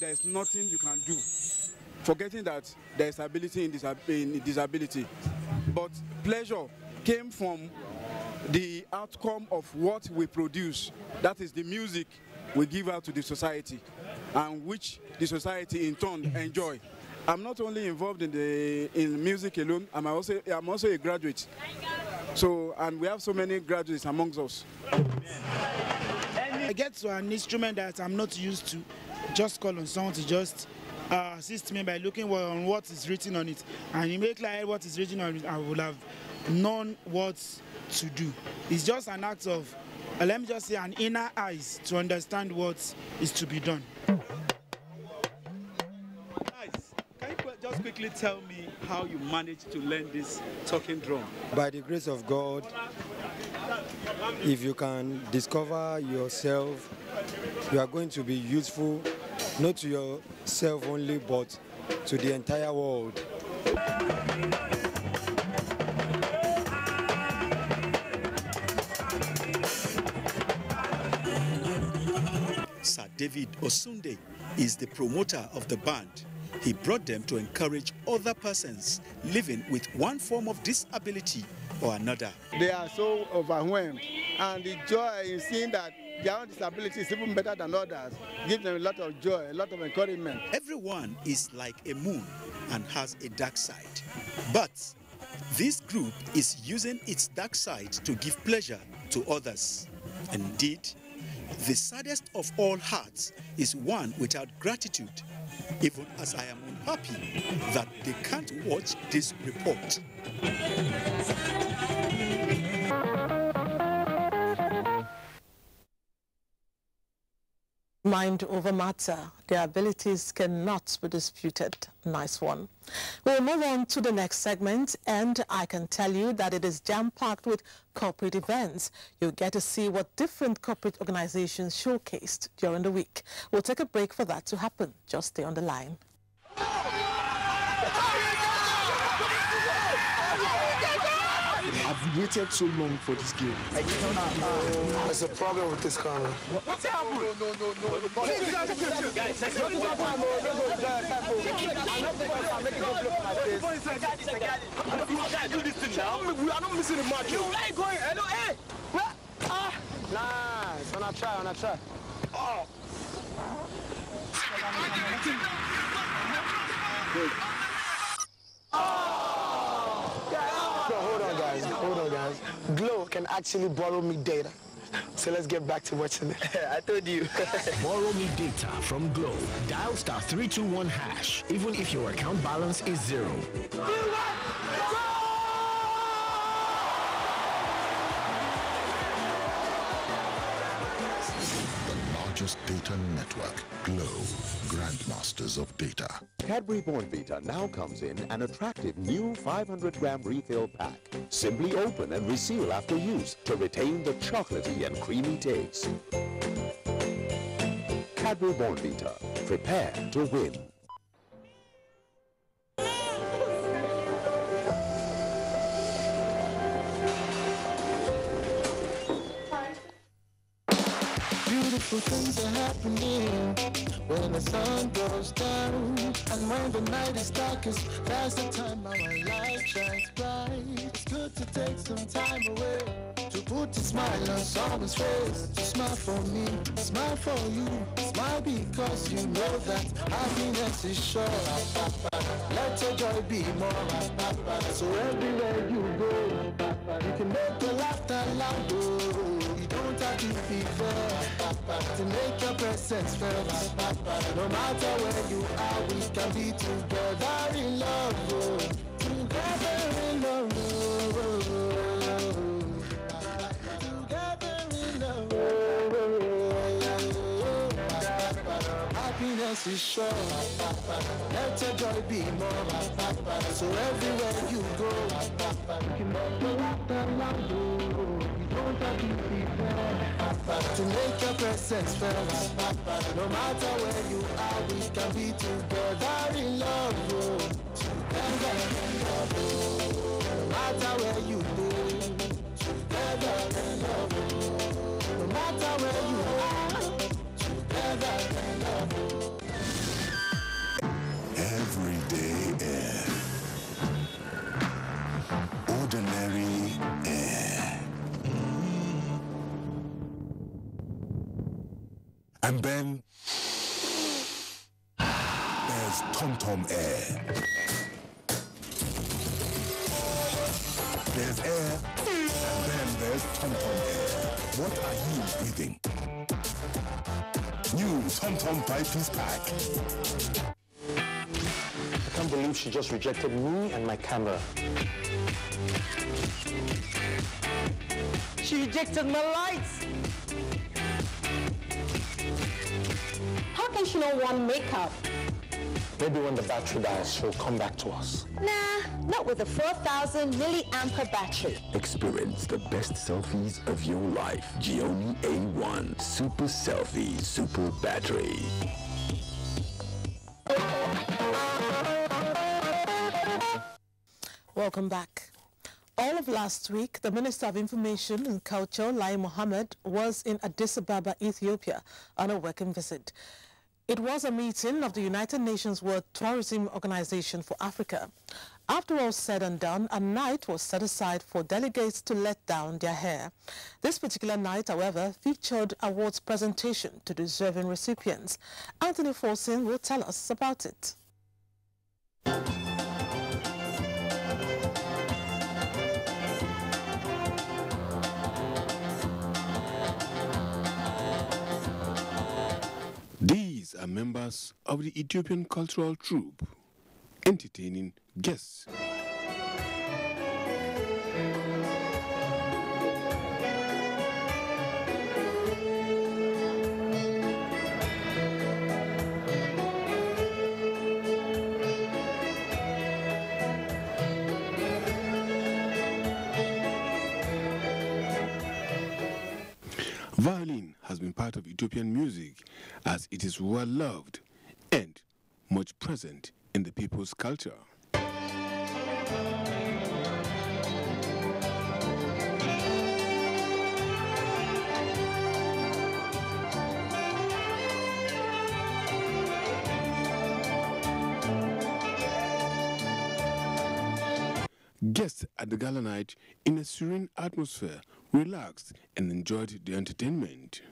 there is nothing you can do, forgetting that there is ability in disability. But pleasure came from the outcome of what we produce, that is the music we give out to the society, and which the society in turn enjoy. I'm not only involved in music alone, I'm also a graduate. So, and we have so many graduates amongst us. I get to an instrument that I'm not used to, just call on someone to just assist me by looking on what is written on it. And immediately I heard what is written on it, I would have known what to do. It's just an act of, let me just say, an inner eyes to understand what is to be done. Just quickly tell me how you managed to learn this talking drum. By the grace of God, if you can discover yourself, you are going to be useful, not to yourself only, but to the entire world. David Osunde is the promoter of the band. He brought them to encourage other persons living with one form of disability or another. They are so overwhelmed, and the joy in seeing that their own disability is even better than others gives them a lot of joy, a lot of encouragement. Everyone is like a moon and has a dark side. But this group is using its dark side to give pleasure to others. Indeed, the saddest of all hearts is one without gratitude, even as I am unhappy that they can't watch this report. Mind over matter. Their abilities cannot be disputed. Nice one. We'll move on to the next segment, and I can tell you that it is jam-packed with corporate events. You'll get to see what different corporate organizations showcased during the week. We'll take a break for that to happen. Just stay on the line. I've waited so long for this game. There's a problem with this camera. What's happening? No. Guys, let's go. Do this thing now. We are not missing the match. You like going? Hello, hey. Nice. Wanna try. Oh. Hold on, guys. Glow can actually borrow me data. So let's get back to watching it. I told you. Borrow me data from Glow. Dial *321#, even if your account balance is 0. Largest data network, Glow, grandmasters of data. Cadbury Bournvita now comes in an attractive new 500-gram refill pack. Simply open and reseal after use to retain the chocolatey and creamy taste. Cadbury Bournvita, prepare to win. Beautiful things are happening when the sun goes down, and when the night is darkest, that's the time our life shines bright. It's good to take some time away to put a smile on someone's face. To smile for me, smile for you, smile because you know that happiness is sure. Let your joy be more. So everywhere you go, you can make the laughter loud. You don't have to be fair to make your presence felt. No matter where you are, we can be together in love. Together in love. Together in love. Happiness is sure. Let your joy be more. So everywhere you go, you can make your laughter loud. Don't have to be fair to make your presence felt. No matter where you are, we can be together in love. Together in love. No matter where you go, together in love. No matter where you are, together in love. Everyday air. Ordinary air. And then there's TomTom Air. There's air, and then there's TomTom Air. What are you breathing? New TomTom 5-piece pack. I can't believe she just rejected me and my camera. She rejected my lights. How can she not want makeup? Maybe when the battery dies, she'll come back to us. Nah, not with a 4,000 milliampere battery. Experience the best selfies of your life. Gioni A1 Super Selfie Super Battery. Welcome back. All of last week, the Minister of Information and Culture, Lai Mohammed, was in Addis Ababa, Ethiopia, on a working visit. It was a meeting of the United Nations World Tourism Organization for Africa. After all said and done, a night was set aside for delegates to let down their hair. This particular night, however, featured awards presentation to deserving recipients. Anthony Forsin will tell us about it. These are members of the Ethiopian cultural troupe, entertaining guests. Violin has been part of Ethiopian music as it is well loved and much present in the people's culture. Guests at the gala night, in a serene atmosphere, relaxed and enjoyed the entertainment.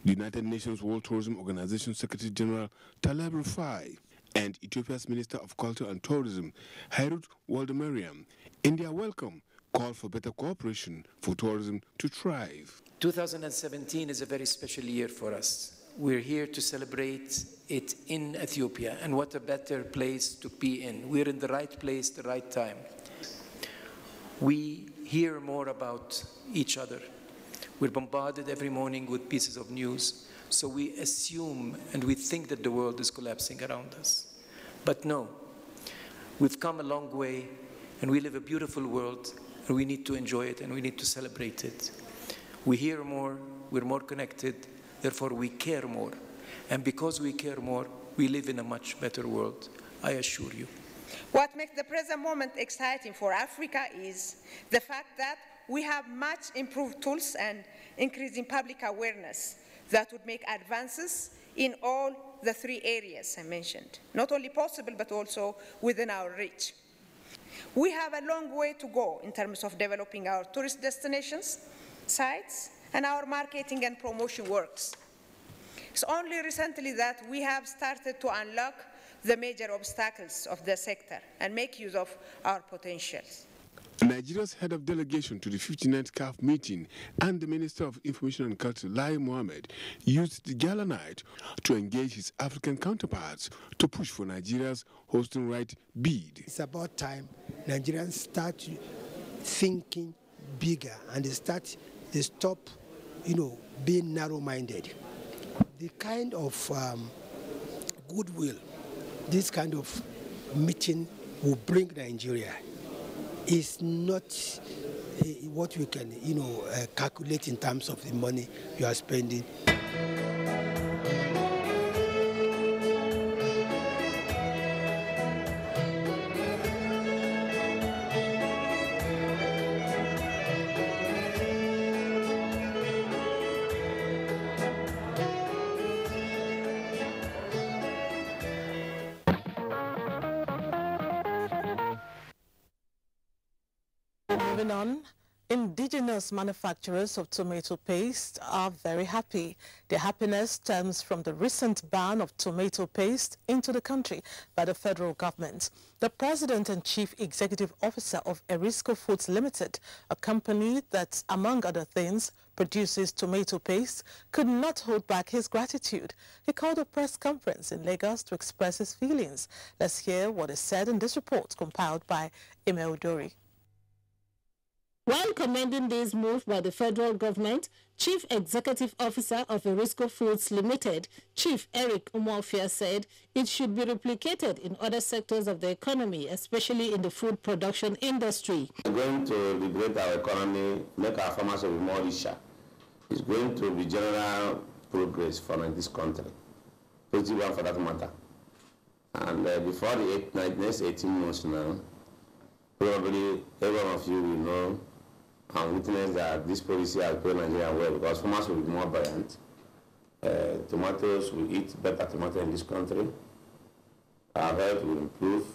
The United Nations World Tourism Organization Secretary General Taleb Rufai and Ethiopia's Minister of Culture and Tourism, Hairut Waldemariam, in their welcome, called for better cooperation for tourism to thrive. 2017 is a very special year for us. We're here to celebrate it in Ethiopia, and what a better place to be in. We're in the right place, the right time. We hear more about each other. We're bombarded every morning with pieces of news, so we assume and we think that the world is collapsing around us. But no, we've come a long way, and we live a beautiful world, and we need to enjoy it, and we need to celebrate it. We hear more, we're more connected, therefore we care more. And because we care more, we live in a much better world, I assure you. What makes the present moment exciting for Africa is the fact that we have much improved tools and increasing public awareness that would make advances in all the three areas I mentioned, not only possible, but also within our reach. We have a long way to go in terms of developing our tourist destinations, sites, and our marketing and promotion works. It's only recently that we have started to unlock the major obstacles of the sector and make use of our potentials. Nigeria's head of delegation to the 59th CAF meeting and the Minister of Information and Culture, Lai Mohammed, used the gala night to engage his African counterparts to push for Nigeria's hosting right bid. It's about time Nigerians start thinking bigger and they stop, being narrow-minded. The kind of goodwill this kind of meeting will bring Nigeria is not what we can, calculate in terms of the money you are spending. Moving on, Indigenous manufacturers of tomato paste are very happy. Their happiness stems from the recent ban of tomato paste into the country by the federal government. The president and chief executive officer of Erisco Foods Limited, a company that, among other things, produces tomato paste, could not hold back his gratitude. He called a press conference in Lagos to express his feelings. Let's hear what is said in this report compiled by Emel Dori. While commending this move by the federal government, Chief Executive Officer of Erisco Foods Limited, Chief Eric Umofia, said it should be replicated in other sectors of the economy, especially in the food production industry. It's going to liberate our economy, make our farmers be more richer. It's going to be general progress for this country, positive one for that matter. And before the next 18 months now, probably every one of you will know and witness that this policy has played Nigeria well, because farmers will be more buoyant. Tomatoes will eat better tomato in this country. Our health will improve.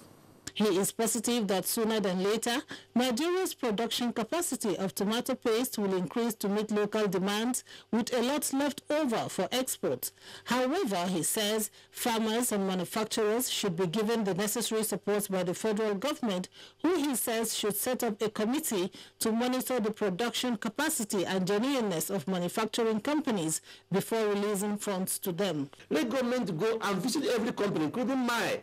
He is positive that sooner than later, Nigeria's production capacity of tomato paste will increase to meet local demands, with a lot left over for export. However, he says farmers and manufacturers should be given the necessary support by the federal government, who he says should set up a committee to monitor the production capacity and genuineness of manufacturing companies before releasing funds to them. Let government go and visit every company, including mine,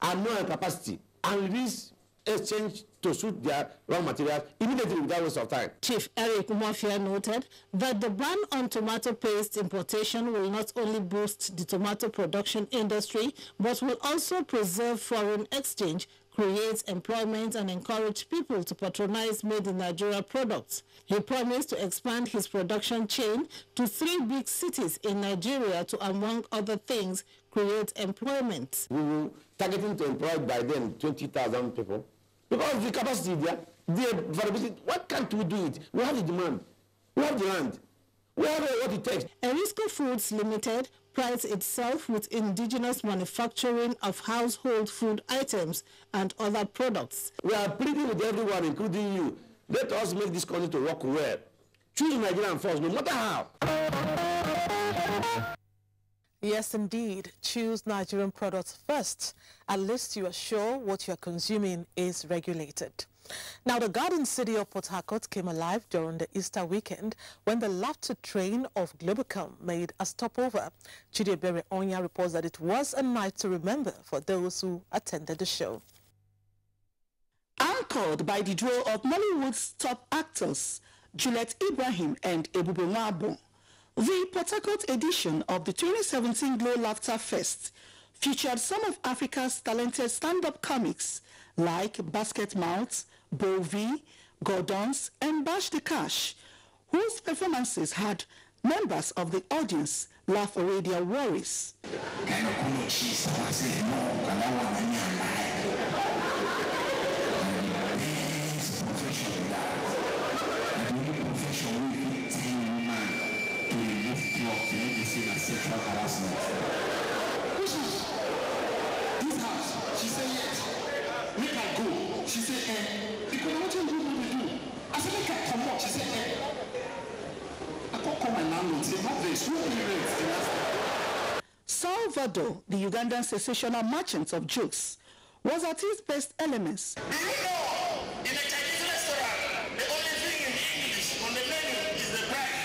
and know their capacity, and release exchange to suit their raw materials immediately without waste of time. Chief Eric Umofia noted that the ban on tomato paste importation will not only boost the tomato production industry, but will also preserve foreign exchange, create employment, and encourage people to patronize made in Nigeria products. He promised to expand his production chain to 3 big cities in Nigeria to, among other things, create employment. We will targeting to employ by then 20,000 people. Because the capacity there, the variability, why can't we do it? We have the demand, we have the land, we have what it takes. Erisco Foods Limited prides itself with indigenous manufacturing of household food items and other products. We are pleading with everyone, including you. Let us make this country to work well. Choose Nigerian first, no matter how. Yes, indeed. Choose Nigerian products first. At least you are sure what you are consuming is regulated. Now, the garden city of Port Harcourt came alive during the Easter weekend when the laughter train of Globacom made a stopover. Chidiebere Onya reports that it was a night to remember for those who attended the show. Anchored by the duo of Nollywood's top actors, Juliet Ibrahim and Ebube Nwabo, the Port Harcourt edition of the 2017 Glow Laughter Fest featured some of Africa's talented stand-up comics like Basket Mouths, Bovi, Gordons, and Bash the Cash, whose performances had members of the audience laugh away their worries. She said yes. Make her go. She said, because what you do? I said, make her come out. She said, I can't call my landlord. Say, not this. Who will Salvador, the Ugandan sensational merchant of jokes, was at his best elements. Do you know, in a Chinese restaurant, the only thing in English on the menu is the price?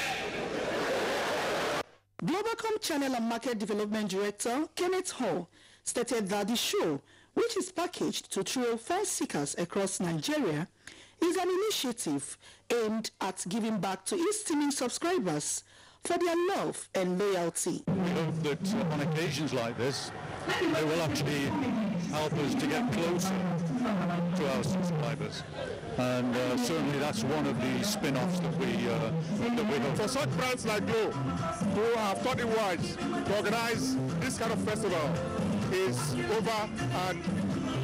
Globacom Channel and Market Development Director Kenneth Hall stated that the show, which is packaged to thrill fun seekers across Nigeria, is an initiative aimed at giving back to its teeming subscribers for their love and loyalty. We hope that on occasions like this, they will actually help us to get closer to our subscribers. And certainly that's one of the spin-offs that we hope. For such brands like Glow, who have thought it wise to organize this kind of festival, is over and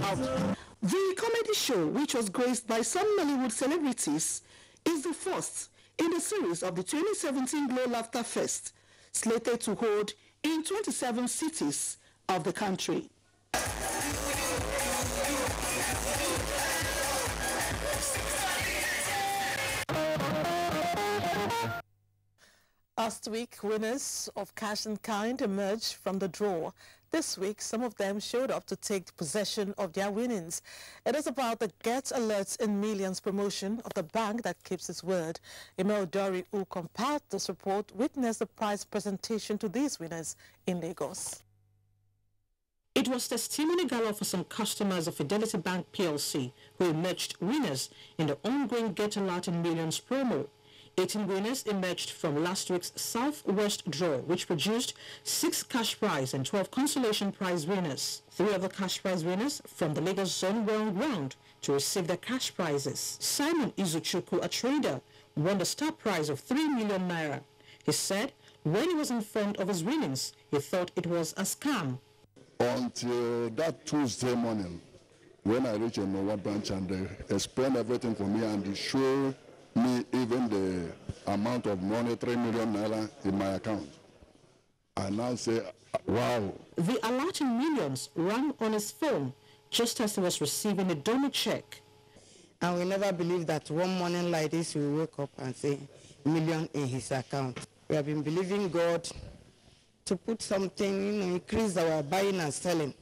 out. The comedy show, which was graced by some Nollywood celebrities, is the first in the series of the 2017 Glow Laughter Fest, slated to hold in 27 cities of the country. Last week, winners of cash in kind emerged from the draw. This week, some of them showed up to take possession of their winnings. It is about the Get Alerts in Millions promotion of the bank that keeps its word. Emil Dori, who compiled this report, witnessed the prize presentation to these winners in Lagos. It was testimony gala for some customers of Fidelity Bank PLC who emerged winners in the ongoing Get Alert in Millions promo. 18 winners emerged from last week's Southwest draw, which produced 6 cash prize and 12 consolation prize winners. 3 of the cash prize winners from the Lagos zone were on ground to receive their cash prizes. Simon Izuchukwu, a trader, won the star prize of 3 million naira. He said when he was informed of his winnings, he thought it was a scam. Until that Tuesday morning, when I reached a Nova branch and they explained everything for me and they showed me even the amount of money, 3 million naira in my account. I now say, wow. The alert in millions rang on his phone just as he was receiving a donor check. And we never believed that one morning like this we wake up and say million in his account. We have been believing God to put something, increase our buying and selling.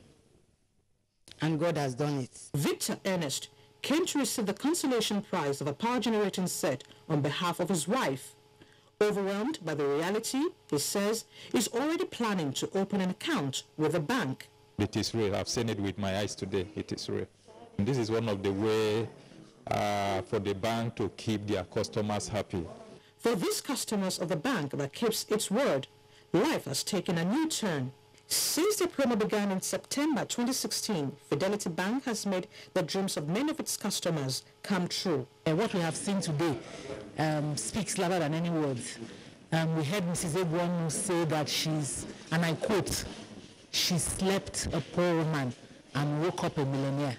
And God has done it. Victor Ernest came to receive the consolation prize of a power generating set on behalf of his wife. Overwhelmed by the reality, he says he's already planning to open an account with the bank. It is real. I've seen it with my eyes today. It is real. And this is one of the ways for the bank to keep their customers happy. For these customers of the bank that keeps its word, life has taken a new turn. Since the promo began in September 2016, Fidelity Bank has made the dreams of many of its customers come true. What we have seen today speaks louder than any words. We heard Mrs. Egwonu say that she's, and I quote, she slept a poor woman and woke up a millionaire.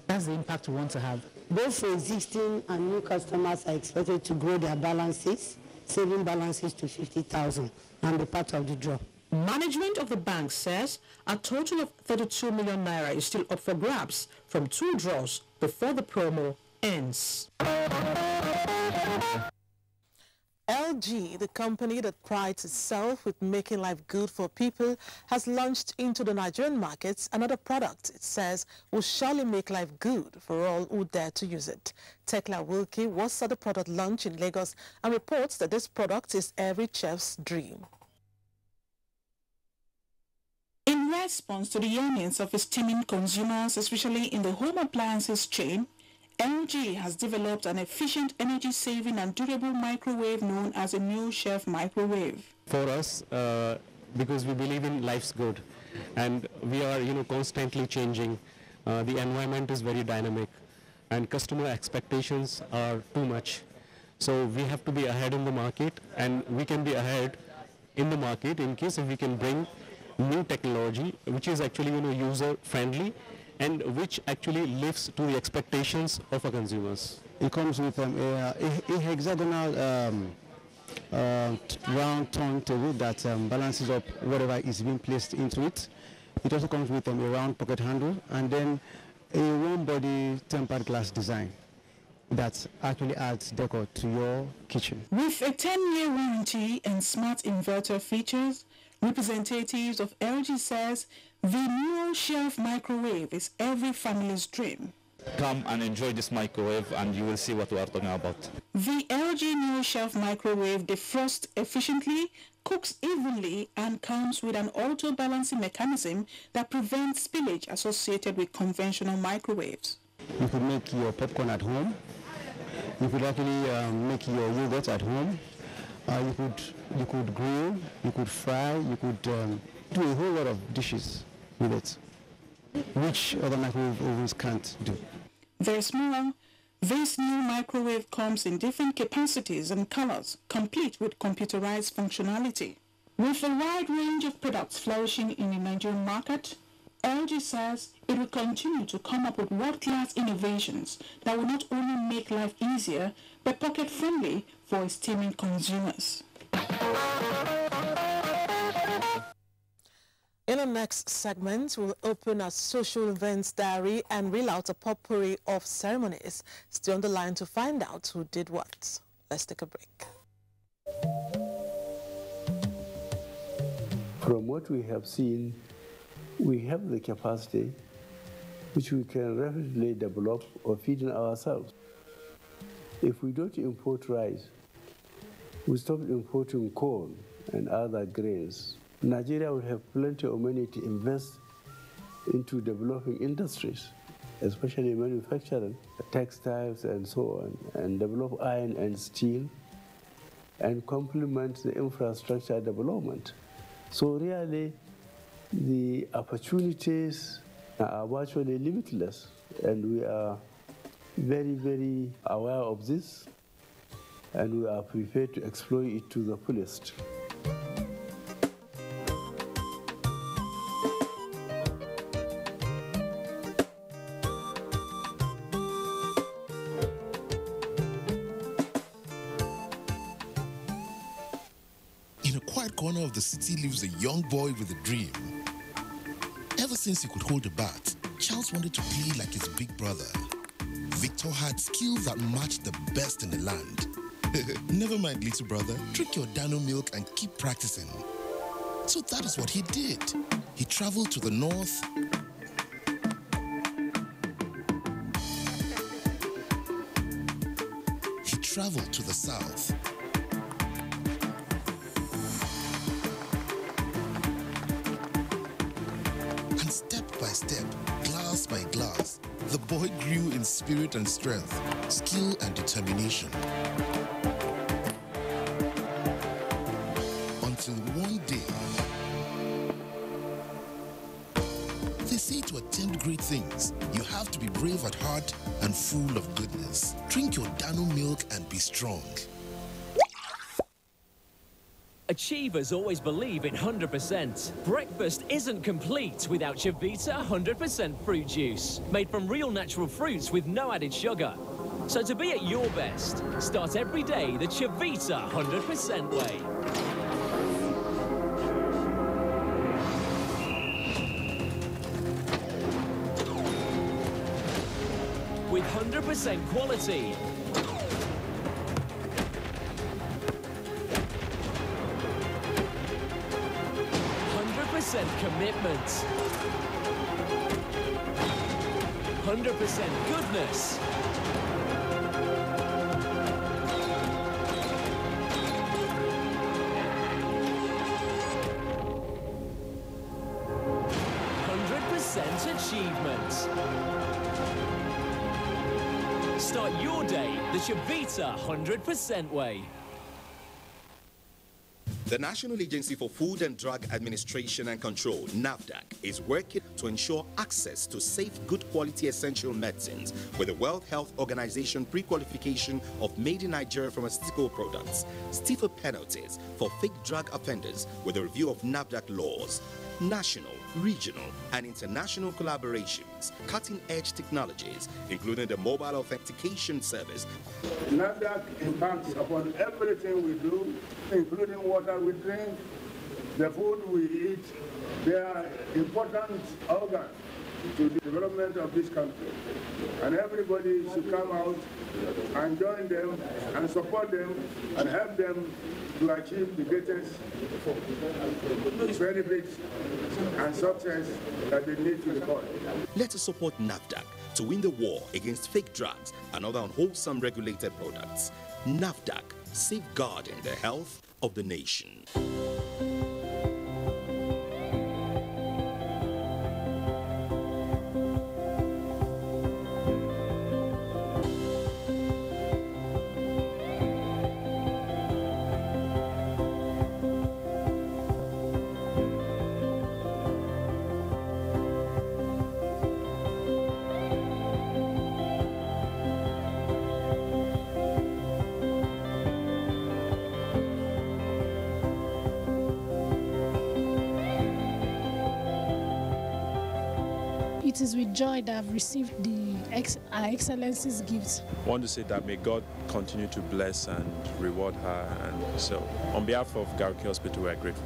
That's the impact we want to have. Both existing and new customers are expected to grow their balances, saving balances to 50,000 and be part of the draw. Management of the bank says a total of 32 million naira is still up for grabs from 2 draws before the promo ends. LG, the company that prides itself with making life good for people, has launched into the Nigerian markets another product it says will surely make life good for all who dare to use it. Tekla Wilkie was at the product launch in Lagos and reports that this product is every chef's dream. In response to the yearnings of esteeming consumers, especially in the home appliances chain, LG has developed an efficient, energy-saving and durable microwave known as a new shelf microwave. For us, because we believe in life's good, and we are, constantly changing. The environment is very dynamic, and customer expectations are too much. So we have to be ahead in the market, and we can be ahead in the market in case if we can bring new technology which is actually user friendly and which actually lives to the expectations of our consumers. It comes with a hexagonal round turntable that balances up whatever is being placed into it. It also comes with a round pocket handle and then a warm body tempered glass design that actually adds decor to your kitchen. With a 10-year warranty and smart inverter features, representatives of LG says the new shelf microwave is every family's dream. Come and enjoy this microwave and you will see what we are talking about. The LG new shelf microwave defrosts efficiently, cooks evenly, and comes with an auto-balancing mechanism that prevents spillage associated with conventional microwaves. You could make your popcorn at home. You could actually make your yogurt at home. You could grill, you could fry, you could do a whole lot of dishes with it, which other microwave ovens can't do. There's more. This new microwave comes in different capacities and colors, complete with computerized functionality. With a wide range of products flourishing in the Nigerian market, LG says it will continue to come up with world-class innovations that will not only make life easier, but pocket-friendly for esteeming consumers. In the next segment, we'll open a social events diary and reel out a potpourri of ceremonies. Stay on the line to find out who did what. Let's take a break. From what we have seen, we have the capacity which we can rapidly develop or feed in ourselves. If we don't import rice, we stop importing corn and other grains, Nigeria will have plenty of money to invest into developing industries, especially manufacturing, textiles and so on, and develop iron and steel, and complement the infrastructure development. So really, the opportunities are virtually limitless, and we are very, very aware of this, and we are prepared to exploit it to the fullest. In a quiet corner of the city lives a young boy with a dream. Ever since he could hold a bat, Charles wanted to play like his big brother. Victor had skills that matched the best in the land. Never mind, little brother. Drink your Dano milk and keep practicing. So that is what he did. He traveled to the north, he traveled to the south, and step by step, glass by glass, the boy grew in spirit and strength, skill and determination. Until one day, they say to attempt great things, you have to be brave at heart and full of goodness. Drink your Dano milk and be strong. Achievers always believe in 100%. Breakfast isn't complete without Chivita 100% fruit juice, made from real natural fruits with no added sugar. So to be at your best, start every day the Chivita 100% way. With 100% quality, 100% commitment, 100% goodness, 100% achievement. Start your day the Chivita 100% way. The National Agency for Food and Drug Administration and Control, NAFDAC, is working to ensure access to safe, good quality essential medicines with the World Health Organization pre-qualification of made in Nigeria pharmaceutical products, stiffer penalties for fake drug offenders with a review of NAFDAC laws, national, regional, and international collaborations, cutting-edge technologies, including the mobile authentication service. NAFDAC impacts upon everything we do, including water we drink, the food we eat. They are important organs to the development of this country. And everybody should come out and join them and support them and help them to achieve the greatest benefits and success that they need to record. Let us support NAFDAC to win the war against fake drugs and other unwholesome regulated products. NAFDAC, safeguarding the health of the nation. It is with joy that I've received Our Excellency's gifts. I want to say that may God continue to bless and reward her. And so, on behalf of Garki Hospital, we are grateful.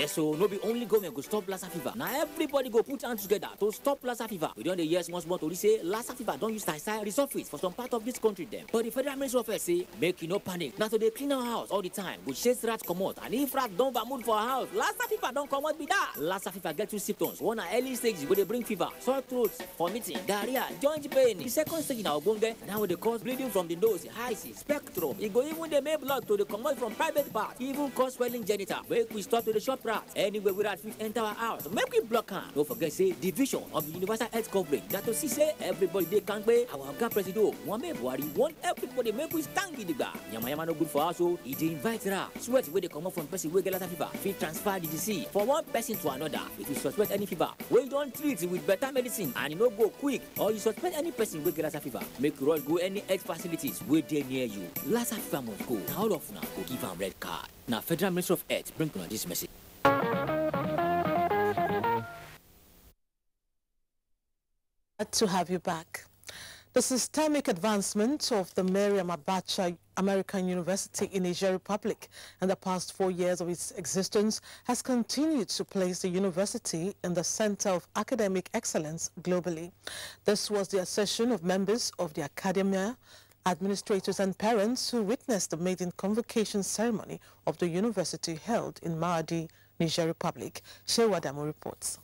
Yes, so no be only government go stop Lassa fever. Now everybody go put hands together to stop Lassa fever. We don't the years once more to say Lassa fever don't use style resurface for some part of this country them. But the Federal Ministry of Health say make you no panic. Now so they clean our house all the time. We chase rats come out, and if rats don't mood for our house, Lassa fever don't come out be that. Lassa fever get two symptoms. One are early stages where they bring fever, sore throats, vomiting, diarrhea, joint pain. The second stage in our bunge now they cause bleeding from the nose, eyes, spectrum. It go even they make blood to the commode from private parts, even cause swelling genital. Make we start to the shop rats. Anyway, we rat fit enter our house. Make we block her. Don't forget say division of the universal health coverage. That to see say everybody they can't pay. Our Oga President Muhammad Buhari want everybody make we stand in the bar. Yama no good for us, so he invite her. Sweat where they come up from person where get Lassa fever. Fit transfer the disease from one person to another. If you suspect any fever, we don't treat it with better medicine and you no go quick, or you suspect any person where get Lassa fever, make you go any health facilities where they near you. Lassa fever must go. Now all of now go give them red card. Now Federal Ministry of Health bring on this message. To have you back. The systemic advancement of the Miriam Abacha American University in Niger Republic in the past 4 years of its existence has continued to place the university in the center of academic excellence globally. This was the assertion of members of the academia, administrators and parents who witnessed the maiden convocation ceremony of the university held in Maradi, Niger Republic. Shewadamu reports.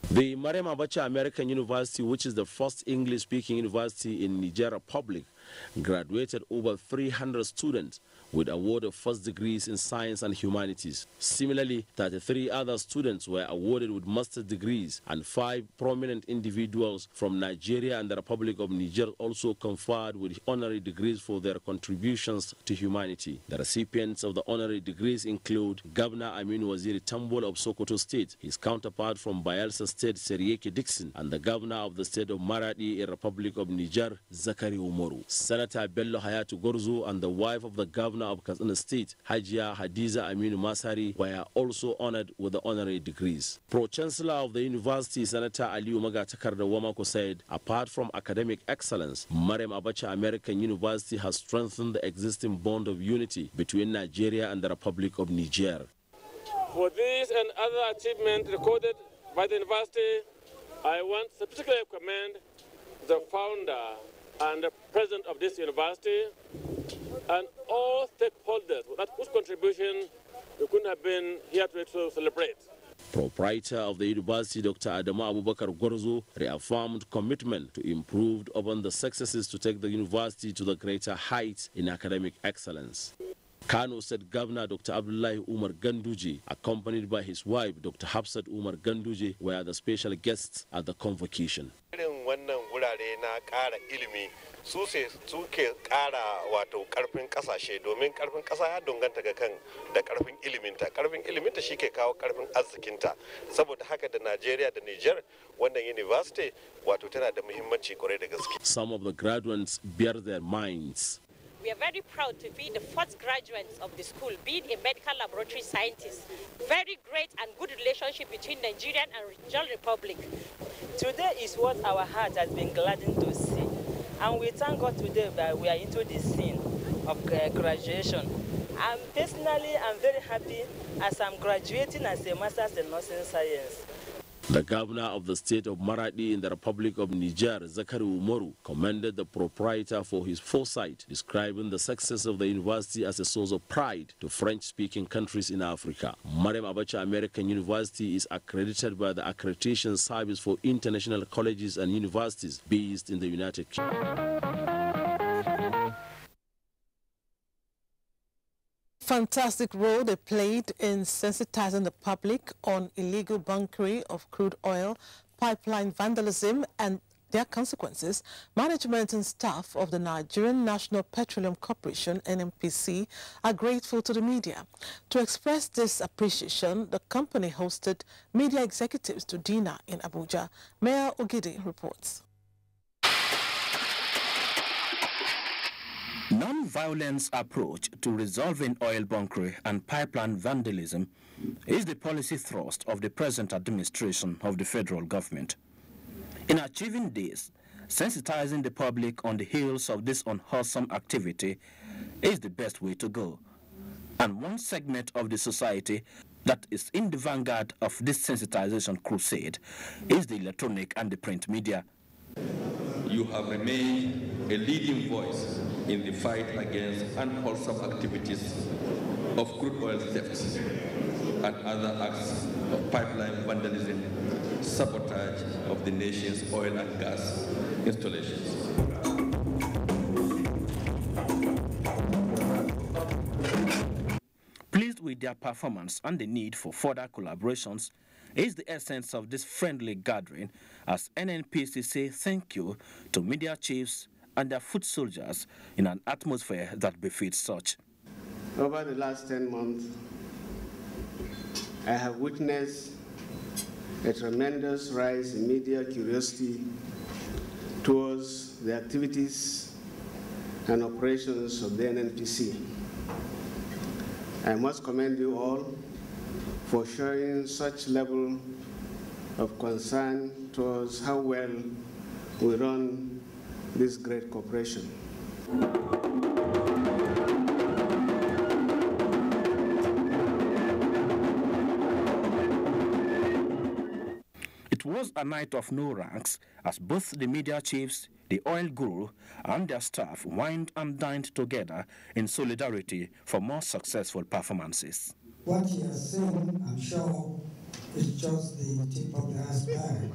The Mariam Abacha American University, which is the first English-speaking university in Niger Republic, graduated over 300 students with award of first degrees in science and humanities. Similarly, 33 other students were awarded with master's degrees, and 5 prominent individuals from Nigeria and the Republic of Niger also conferred with honorary degrees for their contributions to humanity. The recipients of the honorary degrees include Governor Aminu Waziri Tambol of Sokoto State, his counterpart from Bayelsa State, Serieke Dixon, and the Governor of the State of Maradi in Republic of Niger, Zakari Umaru. Senator Bello Hayatu Gorzo and the wife of the Governor of Katsina State, Hajia Hadiza Aminu Masari, were also honored with the honorary degrees. Pro-Chancellor of the University, Senator Aliyu Maga Takarda Wamako, said, apart from academic excellence, Mariam Abacha American University has strengthened the existing bond of unity between Nigeria and the Republic of Niger. For this and other achievements recorded by the university, I want to particularly commend the founder and the president of this university and all stakeholders whose contribution we couldn't have been here to celebrate. Proprietor of the university, Dr. Adama Abubakar Gorzo, reaffirmed commitment to improve upon the successes to take the university to the greater heights in academic excellence. Kano State Governor Dr. Abdullahi Umar Ganduji, accompanied by his wife Dr. Hafsat Umar Ganduji, were the special guests at the convocation. Suke kara wato karfin kasashe domin karfin kasa ya danganta ga kan da karfin iliminta shi ke kawo karfin arzikinta saboda haka da Najeriya da Niger wannan university wato tana da muhimmanci kwarai da gaske. Some of the graduates bear their minds. We are very proud to be the first graduates of the school, being a medical laboratory scientist. Very great and good relationship between Nigerian and Niger Republic. Today is what our heart has been gladdened to see. And we thank God today that we are into this scene of graduation. Personally, I'm very happy as I'm graduating as a master's in nursing science. The governor of the state of Maradi in the Republic of Niger, Zakari Umaru, commended the proprietor for his foresight, describing the success of the university as a source of pride to French-speaking countries in Africa. Mariam Abacha American University is accredited by the Accreditation Service for International Colleges and Universities based in the United Kingdom. Fantastic role they played in sensitizing the public on illegal bunkering of crude oil, pipeline vandalism and their consequences. Management and staff of the Nigerian National Petroleum Corporation, NNPC, are grateful to the media. To express this appreciation, the company hosted media executives to dinner in Abuja. Mayor Ogidi reports. Non-violence approach to resolving oil bunkering and pipeline vandalism is the policy thrust of the present administration of the federal government. In achieving this, sensitizing the public on the heels of this unwholesome activity is the best way to go. And one segment of the society that is in the vanguard of this sensitization crusade is the electronic and the print media. You have remained a leading voice in the fight against unwholesome activities of crude oil thefts and other acts of pipeline vandalism, sabotage of the nation's oil and gas installations. Pleased with their performance and the need for further collaborations is the essence of this friendly gathering, as NNPC say thank you to media chiefs and their foot soldiers in an atmosphere that befits such. Over the last 10 months, I have witnessed a tremendous rise in media curiosity towards the activities and operations of the NNPC. I must commend you all for showing such level of concern towards how well we run this great corporation. It was a night of no ranks, as both the media chiefs, the oil guru, and their staff wined and dined together in solidarity for more successful performances. What he has seen, I'm sure, is just the tip of the iceberg.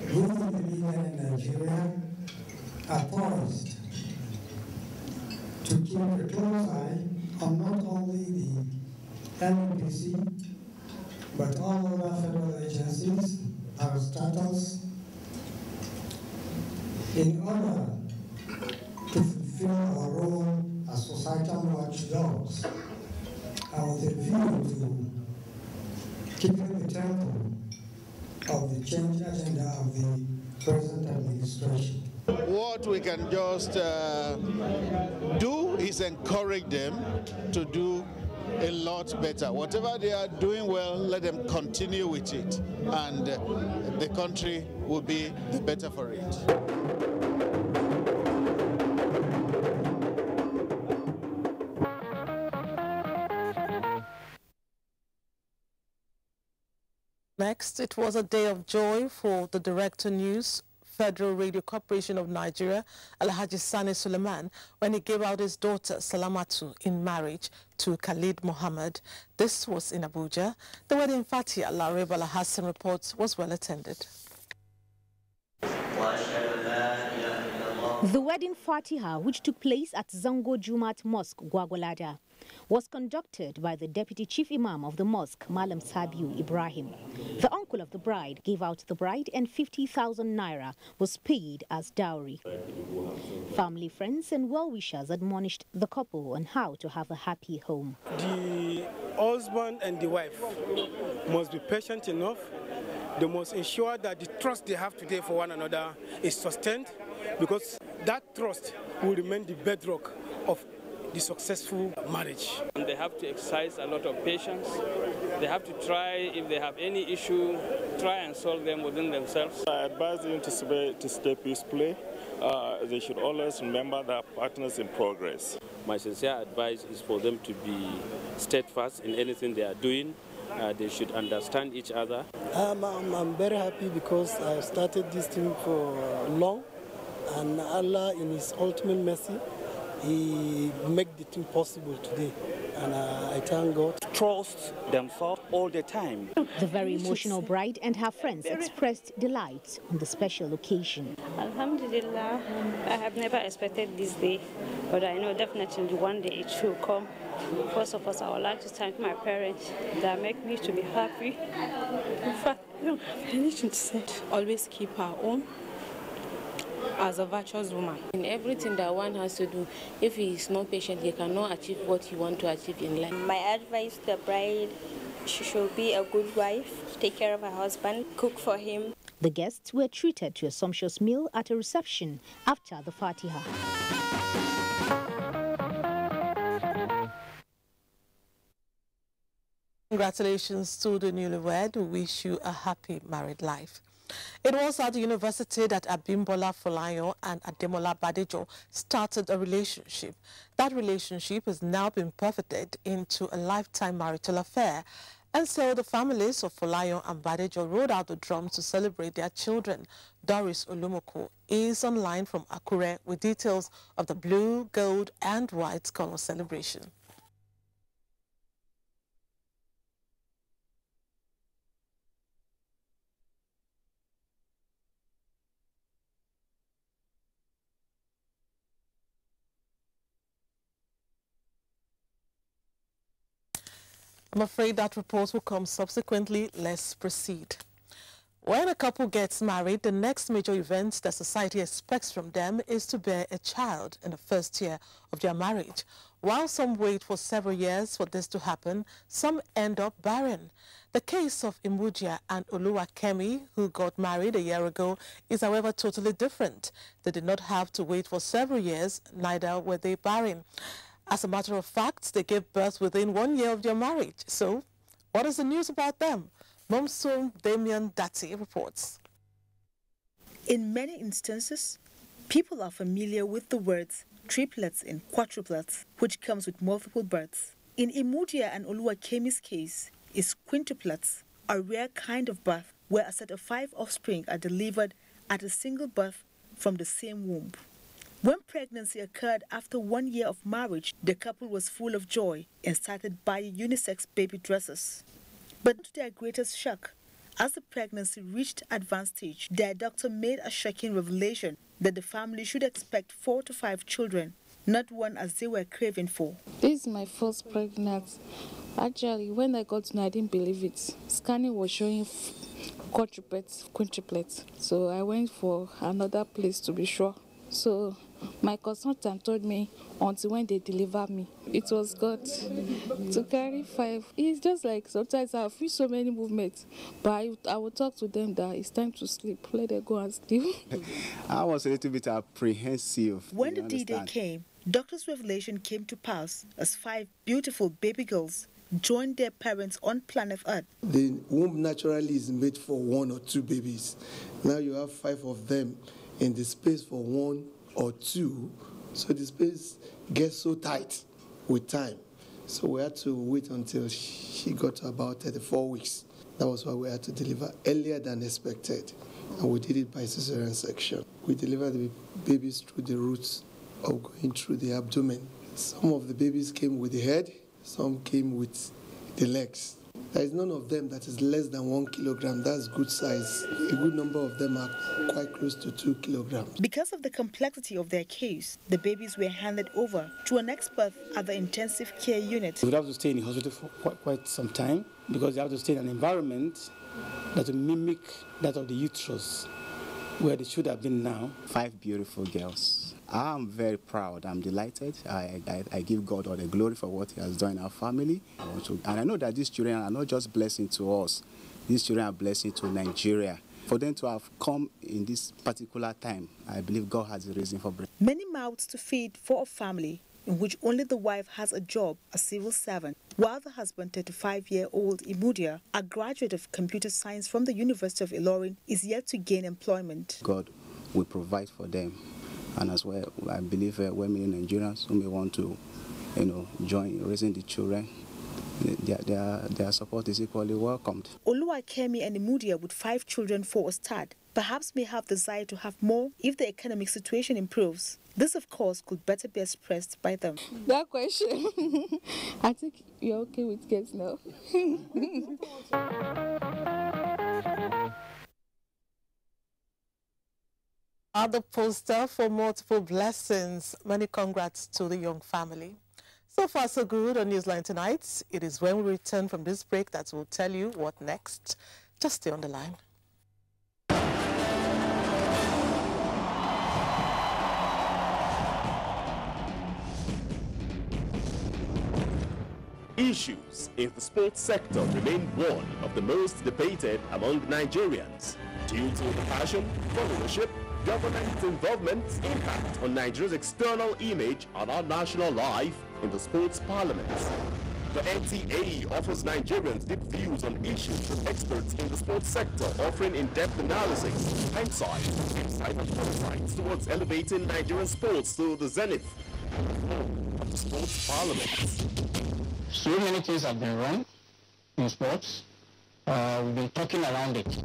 We in the media in Nigeria are poised to keep a close eye on not only the NNPC, but all other federal agencies, our status, in order to fulfill our role as societal watchdogs, and with a view to keeping the tempo of the change agenda of the present administration. What we can just do is encourage them to do a lot better. Whatever they are doing well, let them continue with it, and the country will be the better for it. Next, it was a day of joy for the Director News, Federal Radio Corporation of Nigeria, Alhaji Sani Suleiman, when he gave out his daughter Salamatu in marriage to Khalid Mohammed. This was in Abuja. The wedding party, Larib Al-Hassan reports, was well attended. The wedding Fatiha, which took place at Zango Jumat Mosque, Gwagwalada, was conducted by the Deputy Chief Imam of the mosque, Malam Sabiu Ibrahim. The uncle of the bride gave out the bride, and 50,000 naira was paid as dowry. Family, friends and well-wishers admonished the couple on how to have a happy home. The husband and the wife must be patient enough. They must ensure that the trust they have today for one another is sustained, because that trust will remain the bedrock of the successful marriage. And they have to exercise a lot of patience. They have to try, if they have any issue, try and solve them within themselves. I advise them to stay peacefully. They should always remember their partners in progress. My sincere advice is for them to be steadfast in anything they are doing. They should understand each other. I'm very happy because I started this thing for long, and Allah in His ultimate mercy, He made the thing possible today, and I thank God. Trust themselves all the time. The very emotional bride and her friends expressed delight on the special occasion. Alhamdulillah, I have never expected this day, but I know definitely one day it will come. First of all, I would like to thank my parents that make me to be happy. In fact, I don't have anything to say. Always keep our own as a virtuous woman. In everything that one has to do, if he is not patient, he cannot achieve what he wants to achieve in life. My advice to the bride, she should be a good wife, take care of her husband, cook for him. The guests were treated to a sumptuous meal at a reception after the Fatiha. Congratulations to the newlywed. We wish you a happy married life. It was at the university that Abimbola Folayo and Ademola Badejo started a relationship. That relationship has now been perfected into a lifetime marital affair. And so the families of Folayo and Badejo rode out the drums to celebrate their children. Doris Olumoko is online from Akure with details of the blue, gold and white color celebration. I'm afraid that report will come subsequently. Let's proceed. When a couple gets married, the next major event that society expects from them is to bear a child in the first year of their marriage. While some wait for several years for this to happen, some end up barren. The case of Abuja and Oluwakemi, who got married a year ago, is however totally different. They did not have to wait for several years, neither were they barren. As a matter of fact, they gave birth within 1 year of their marriage. So, what is the news about them? Momson Damian Dati reports. In many instances, people are familiar with the words triplets and quadruplets, which comes with multiple births. In Abuja and Oluwakemi's case, is quintuplets, a rare kind of birth where a set of 5 offspring are delivered at a single birth from the same womb. When pregnancy occurred after 1 year of marriage, the couple was full of joy and started buying unisex baby dresses. But to their greatest shock, as the pregnancy reached advanced stage, their doctor made a shocking revelation that the family should expect 4 to 5 children, not one as they were craving for. This is my first pregnancy. Actually, when I got to know, I didn't believe it. Scanning was showing quadruplets, quintuplets. So I went for another place to be sure. So my consultant told me until when they deliver me, it was God to carry 5. It's just like sometimes I feel so many movements, but I will talk to them that it's time to sleep. Let them go and sleep. I was a little bit apprehensive. When the D-Day came, doctor's revelation came to pass as 5 beautiful baby girls joined their parents on planet Earth. The womb naturally is made for 1 or 2 babies. Now you have 5 of them in the space for 1 or 2, so the space gets so tight with time. So we had to wait until she got to about 34 weeks. That was why we had to deliver earlier than expected, and we did it by cesarean section. We delivered the babies through the roots of going through the abdomen. Some of the babies came with the head, some came with the legs. There is none of them that is less than 1 kilogram. That's good size. A good number of them are quite close to 2 kilograms. Because of the complexity of their case, the babies were handed over to an expert at the intensive care unit. We would have to stay in the hospital for quite some time because they have to stay in an environment that will mimic that of the uterus, where they should have been now. 5 beautiful girls. I'm very proud. I'm delighted. I give God all the glory for what He has done in our family. And I know that these children are not just blessing to us. These children are blessing to Nigeria. For them to have come in this particular time, I believe God has a reason for bringing. Many mouths to feed for a family in which only the wife has a job, a civil servant, while the husband, 35-year-old Imudia, a graduate of computer science from the University of Ilorin, is yet to gain employment. God will provide for them. And as well, I believe women Nigerians who may want to, join raising the children, their support is equally welcomed. Oluwakemi and Imudia, with 5 children for a start, perhaps may have desire to have more if the economic situation improves. This, of course, could better be expressed by them. That question, I think you're okay with kids now. Other poster for multiple blessings. Many congrats to the young family. So far, so good on Newsline tonight. It is when we return from this break that we'll tell you what next. Just stay on the line. Issues in the sports sector remain one of the most debated among Nigerians due to the passion, followership, government involvement's impact on Nigeria's external image and our national life in the sports parliament. The NTA offers Nigerians deep views on issues with experts in the sports sector, offering in-depth analysis, insight and insights towards elevating Nigerian sports to the zenith of the sports parliament. So many things have been wrong in sports. We've been talking around it.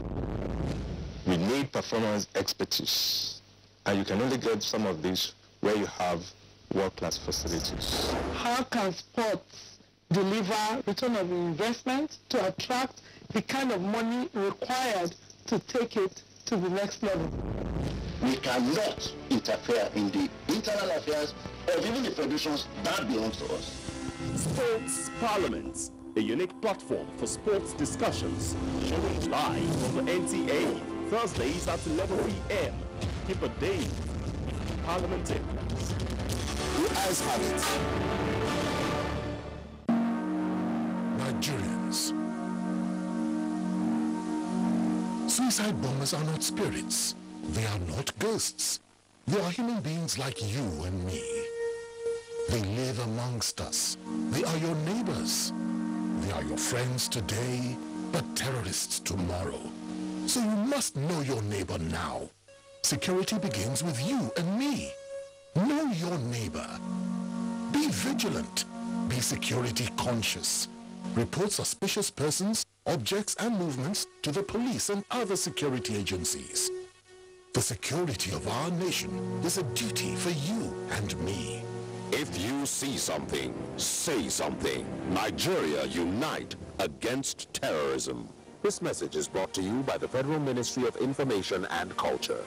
We need performance expertise, and you can only get some of this where you have world-class facilities. How can sports deliver return of investment to attract the kind of money required to take it to the next level? We cannot interfere in the internal affairs of even the federations that belongs to us. Sports Parliament, a unique platform for sports discussions, showing live on the NTA, Thursdays at 11 p.m. Keep a date. Parliamentarians. Who else have it? Nigerians. Suicide bombers are not spirits. They are not ghosts. They are human beings like you and me. They live amongst us. They are your neighbors. They are your friends today, but terrorists tomorrow. So you must know your neighbor now. Security begins with you and me. Know your neighbor. Be vigilant. Be security conscious. Report suspicious persons, objects, and movements to the police and other security agencies. The security of our nation is a duty for you and me. If you see something, say something. Nigeria unite against terrorism. This message is brought to you by the Federal Ministry of Information and Culture.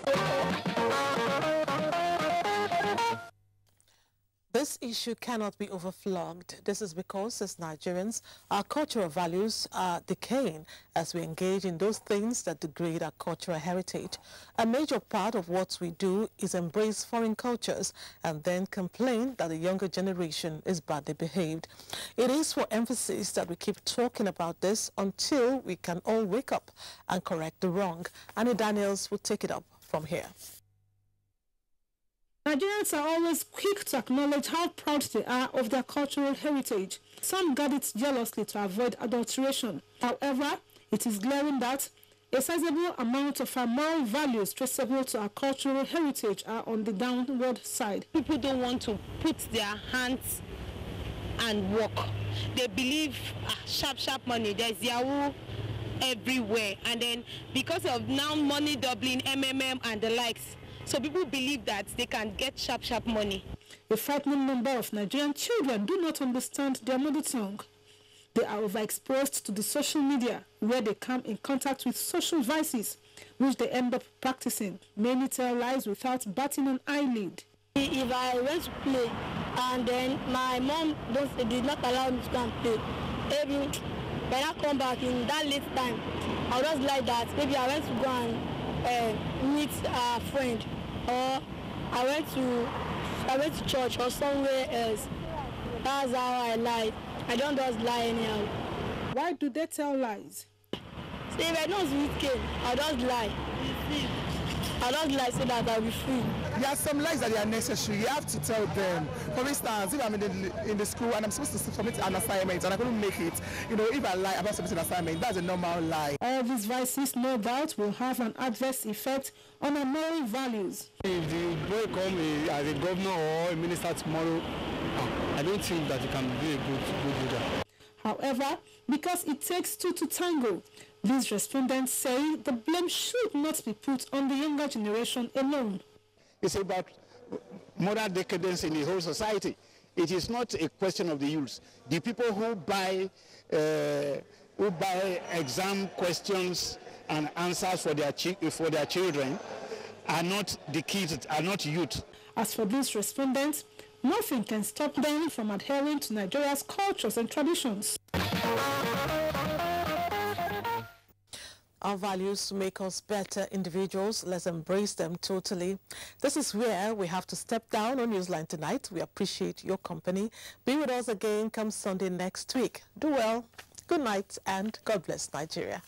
This issue cannot be overflogged. This is because, as Nigerians, our cultural values are decaying as we engage in those things that degrade our cultural heritage. A major part of what we do is embrace foreign cultures and then complain that the younger generation is badly behaved. It is for emphasis that we keep talking about this until we can all wake up and correct the wrong. Annie Daniels will take it up from here. Nigerians are always quick to acknowledge how proud they are of their cultural heritage. Some guard it jealously to avoid adulteration. However, it is glaring that a sizable amount of our moral values traceable to our cultural heritage are on the downward side. People don't want to put their hands and work. They believe sharp money, there's Yahoo everywhere. And then because of now money doubling, MMM and the likes, so people believe that they can get sharp money. A frightening number of Nigerian children do not understand their mother tongue. They are overexposed to the social media, where they come in contact with social vices, which they end up practicing. Many tell lies without batting an eyelid. If I went to play and then my mom did not allow me to go and play, maybe when I come back in that late time, I'll just like that. Maybe I went to go and meet a friend, or I went to church or somewhere else. That's how I lie. I don't just lie anyhow. Why do they tell lies? See, if I know it's weekend, I'll just lie. I'll just lie so that I'll be free. There are some lies that are necessary. You have to tell them. For instance, if I'm in the school and I'm supposed to submit an assignment and I couldn't make it, if I lie about submitting an assignment, that's a normal lie. All these vices, no doubt, will have an adverse effect on our moral values. If the boy come as a governor or a minister tomorrow, I don't think that he can be a good leader. However, because it takes two to tango, these respondents say the blame should not be put on the younger generation alone. It's about moral decadence in the whole society. It is not a question of the youth. The people who buy exam questions and answers for their children are not the kids, are not youth. As for these respondents, nothing can stop them from adhering to Nigeria's cultures and traditions. Our values make us better individuals. Let's embrace them totally. This is where we have to step down on Newsline tonight. We appreciate your company. Be with us again come Sunday next week. Do well, good night, and God bless Nigeria.